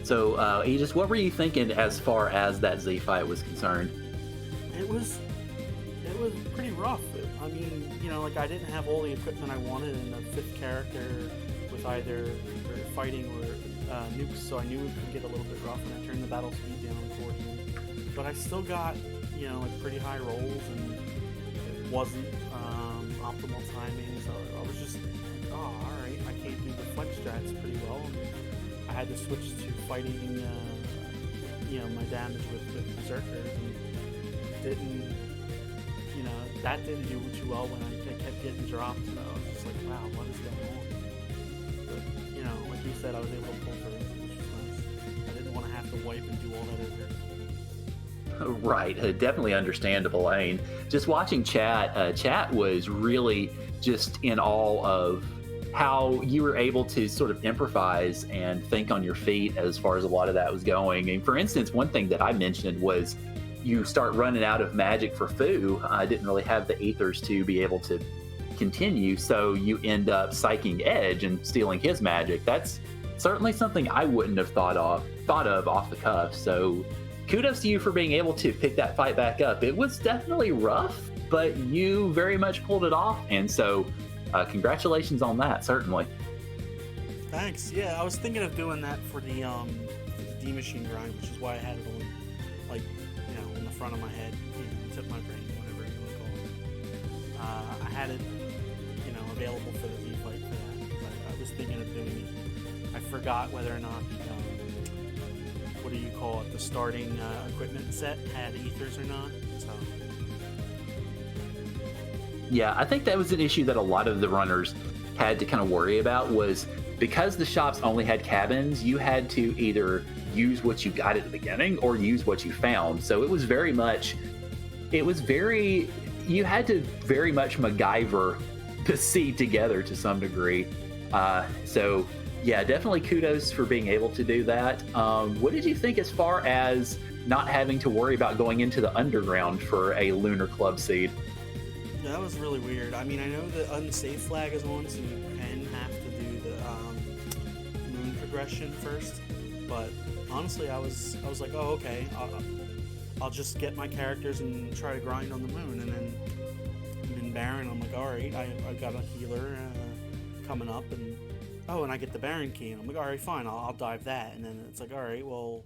So, Aegis, what were you thinking as far as that Z fight was concerned? It was pretty rough. I mean, you know, like I didn't have all the equipment I wanted in the 5th character with either fighting or nukes, so I knew it could get a little bit rough, and I turned the battle speed down unfortunately. But I still got, you know, like pretty high rolls, and it wasn't optimal timing, so I was just like, oh, alright, I can't do the flex strats pretty well. And I had to switch to fighting, you know, my damage with Berserkers, and didn't, you know, that didn't do too well when I kept getting dropped, and I was just like, wow, what is going on? But, you know, like you said, I was able to pull through, which was nice. I didn't want to have to wipe and do all that over. Right, definitely understandable. I mean, just watching chat was really just in awe of how you were able to sort of improvise and think on your feet as far as a lot of that was going. And for instance, one thing that I mentioned was you start running out of magic for Fu. I didn't really have the ethers to be able to continue, so you end up psyching Edge and stealing his magic. That's certainly something I wouldn't have thought of off the cuff. So kudos to you for being able to pick that fight back up. It was definitely rough, but you very much pulled it off, and so congratulations on that, certainly. Thanks. Yeah, I was thinking of doing that for the D machine grind, which is why I had it on, like, you know, in the front of my head, you know, tip my brain, whatever you want to call it. I had it, you know, available for the Z fight for that, because I was thinking of doing it. I forgot whether or not the, what do you call it, the starting equipment set had ethers or not, so... Yeah, I think that was an issue that a lot of the runners had to kind of worry about, was because the shops only had cabins, you had to either use what you got at the beginning or use what you found. So it was you had to very much MacGyver the seed together to some degree. So yeah, definitely kudos for being able to do that. What did you think as far as not having to worry about going into the underground for a Lunar Club seed? That was really weird. I mean, I know the unsafe flag is on, so you can have to do the moon progression first. But honestly, I was like, oh, okay, I'll just get my characters and try to grind on the moon. And then in Baron, I'm like, all right, I got a healer coming up, and and I get the Baron key, and I'm like, all right, fine, I'll dive that. And then it's like, all right, well,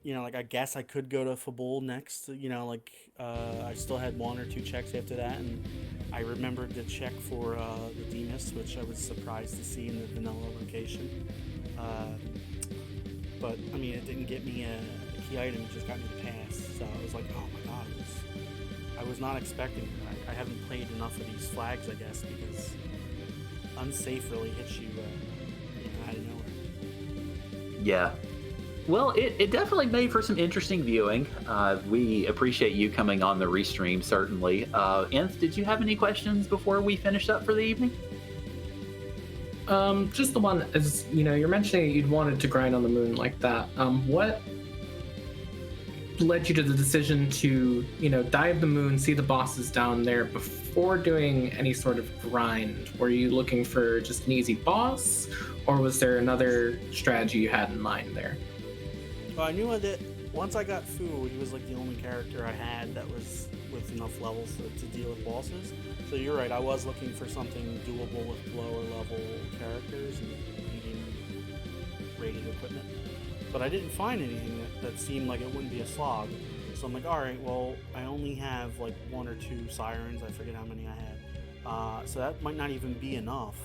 you know, like, I guess I could go to Fabul next, you know, like, I still had 1 or 2 checks after that, and I remembered to check for the Demas, which I was surprised to see in the vanilla location. But, I mean, it didn't get me a key item, it just got me the pass, so I was like, oh my god, I was not expecting it. I haven't played enough of these flags, I guess, because unsafe really hits you, out of nowhere. Yeah. Well, it definitely made for some interesting viewing. We appreciate you coming on the restream, certainly. Nth, did you have any questions before we finish up for the evening? Just the one, as you know, you're mentioning you'd wanted to grind on the moon like that. What led you to the decision to, you know, dive the moon, see the bosses down there before doing any sort of grind? Were you looking for just an easy boss, or was there another strategy you had in mind there? Well, I knew that once I got Fu, he was like the only character I had that was with enough levels to deal with bosses. So you're right, I was looking for something doable with lower level characters and medium rated equipment. but I didn't find anything that seemed like it wouldn't be a slog. So I'm like, all right, well, I only have like 1 or 2 sirens. I forget how many I had. So that might not even be enough.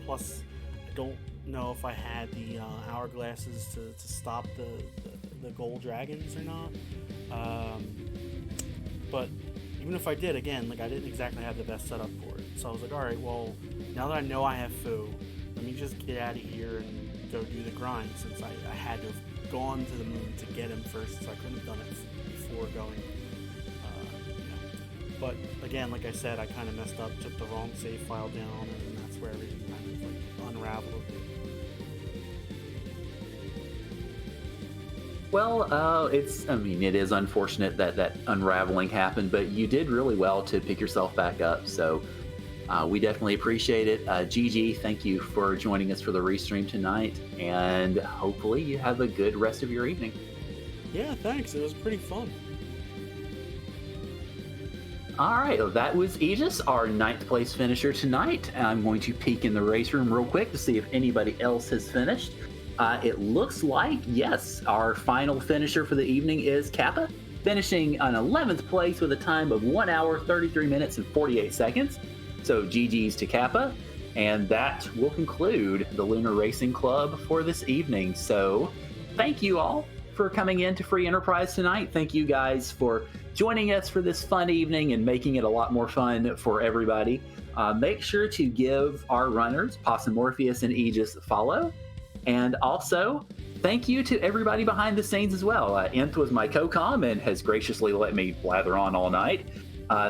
Plus, I don't know if I had the hourglasses to stop the gold dragons or not. But even if I did, again, like I didn't exactly have the best setup for it. So I was like, all right, well, now that I know I have Fu, let me just get out of here and go do the grind, since I had to have gone to the moon to get him first, so I couldn't have done it before going. But again, like I said, I kind of messed up, took the wrong save file down, and that's where everything kind of like unraveled. Well, it is unfortunate that unraveling happened, but you did really well to pick yourself back up. So we definitely appreciate it. Gigi, thank you for joining us for the restream tonight, and hopefully you have a good rest of your evening. Yeah, thanks. It was pretty fun. All right, well, that was Aegis, our 9th place finisher tonight. I'm going to peek in the race room real quick to see if anybody else has finished. It looks like, yes, our final finisher for the evening is Kappa, finishing on 11th place with a time of 1 hour, 33 minutes, and 48 seconds. So GG's to Kappa. And that will conclude the Lunar Racing Club for this evening. So thank you all for coming in to Free Enterprise tonight. Thank you guys for joining us for this fun evening and making it a lot more fun for everybody. Make sure to give our runners, Possum Morpheus and Aegis, a follow. And also, thank you to everybody behind the scenes as well. Nth was my co-com and has graciously let me blather on all night.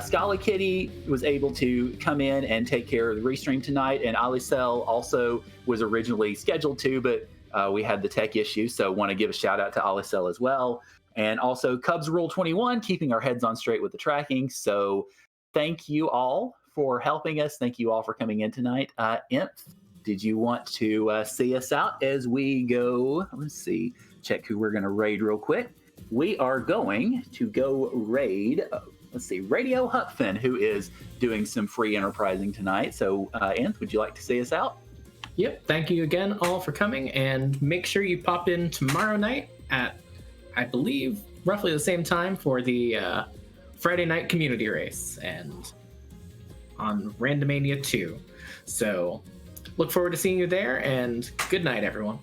Scala Kitty was able to come in and take care of the restream tonight, and Alicel also was originally scheduled to, but we had the tech issue, so want to give a shout out to Alicel as well. And also Cubs Rule 21, keeping our heads on straight with the tracking. So thank you all for helping us. Thank you all for coming in tonight. Nth, did you want to see us out as we go? Let's see, check who we're going to raid real quick. We are going to go raid, Radio Hupfin, who is doing some free enterprising tonight. So, Nth, would you like to see us out? Yep. Thank you again all for coming, and make sure you pop in tomorrow night at, I believe, roughly the same time for the Friday night community race and on Randomania 2. So look forward to seeing you there, and good night, everyone.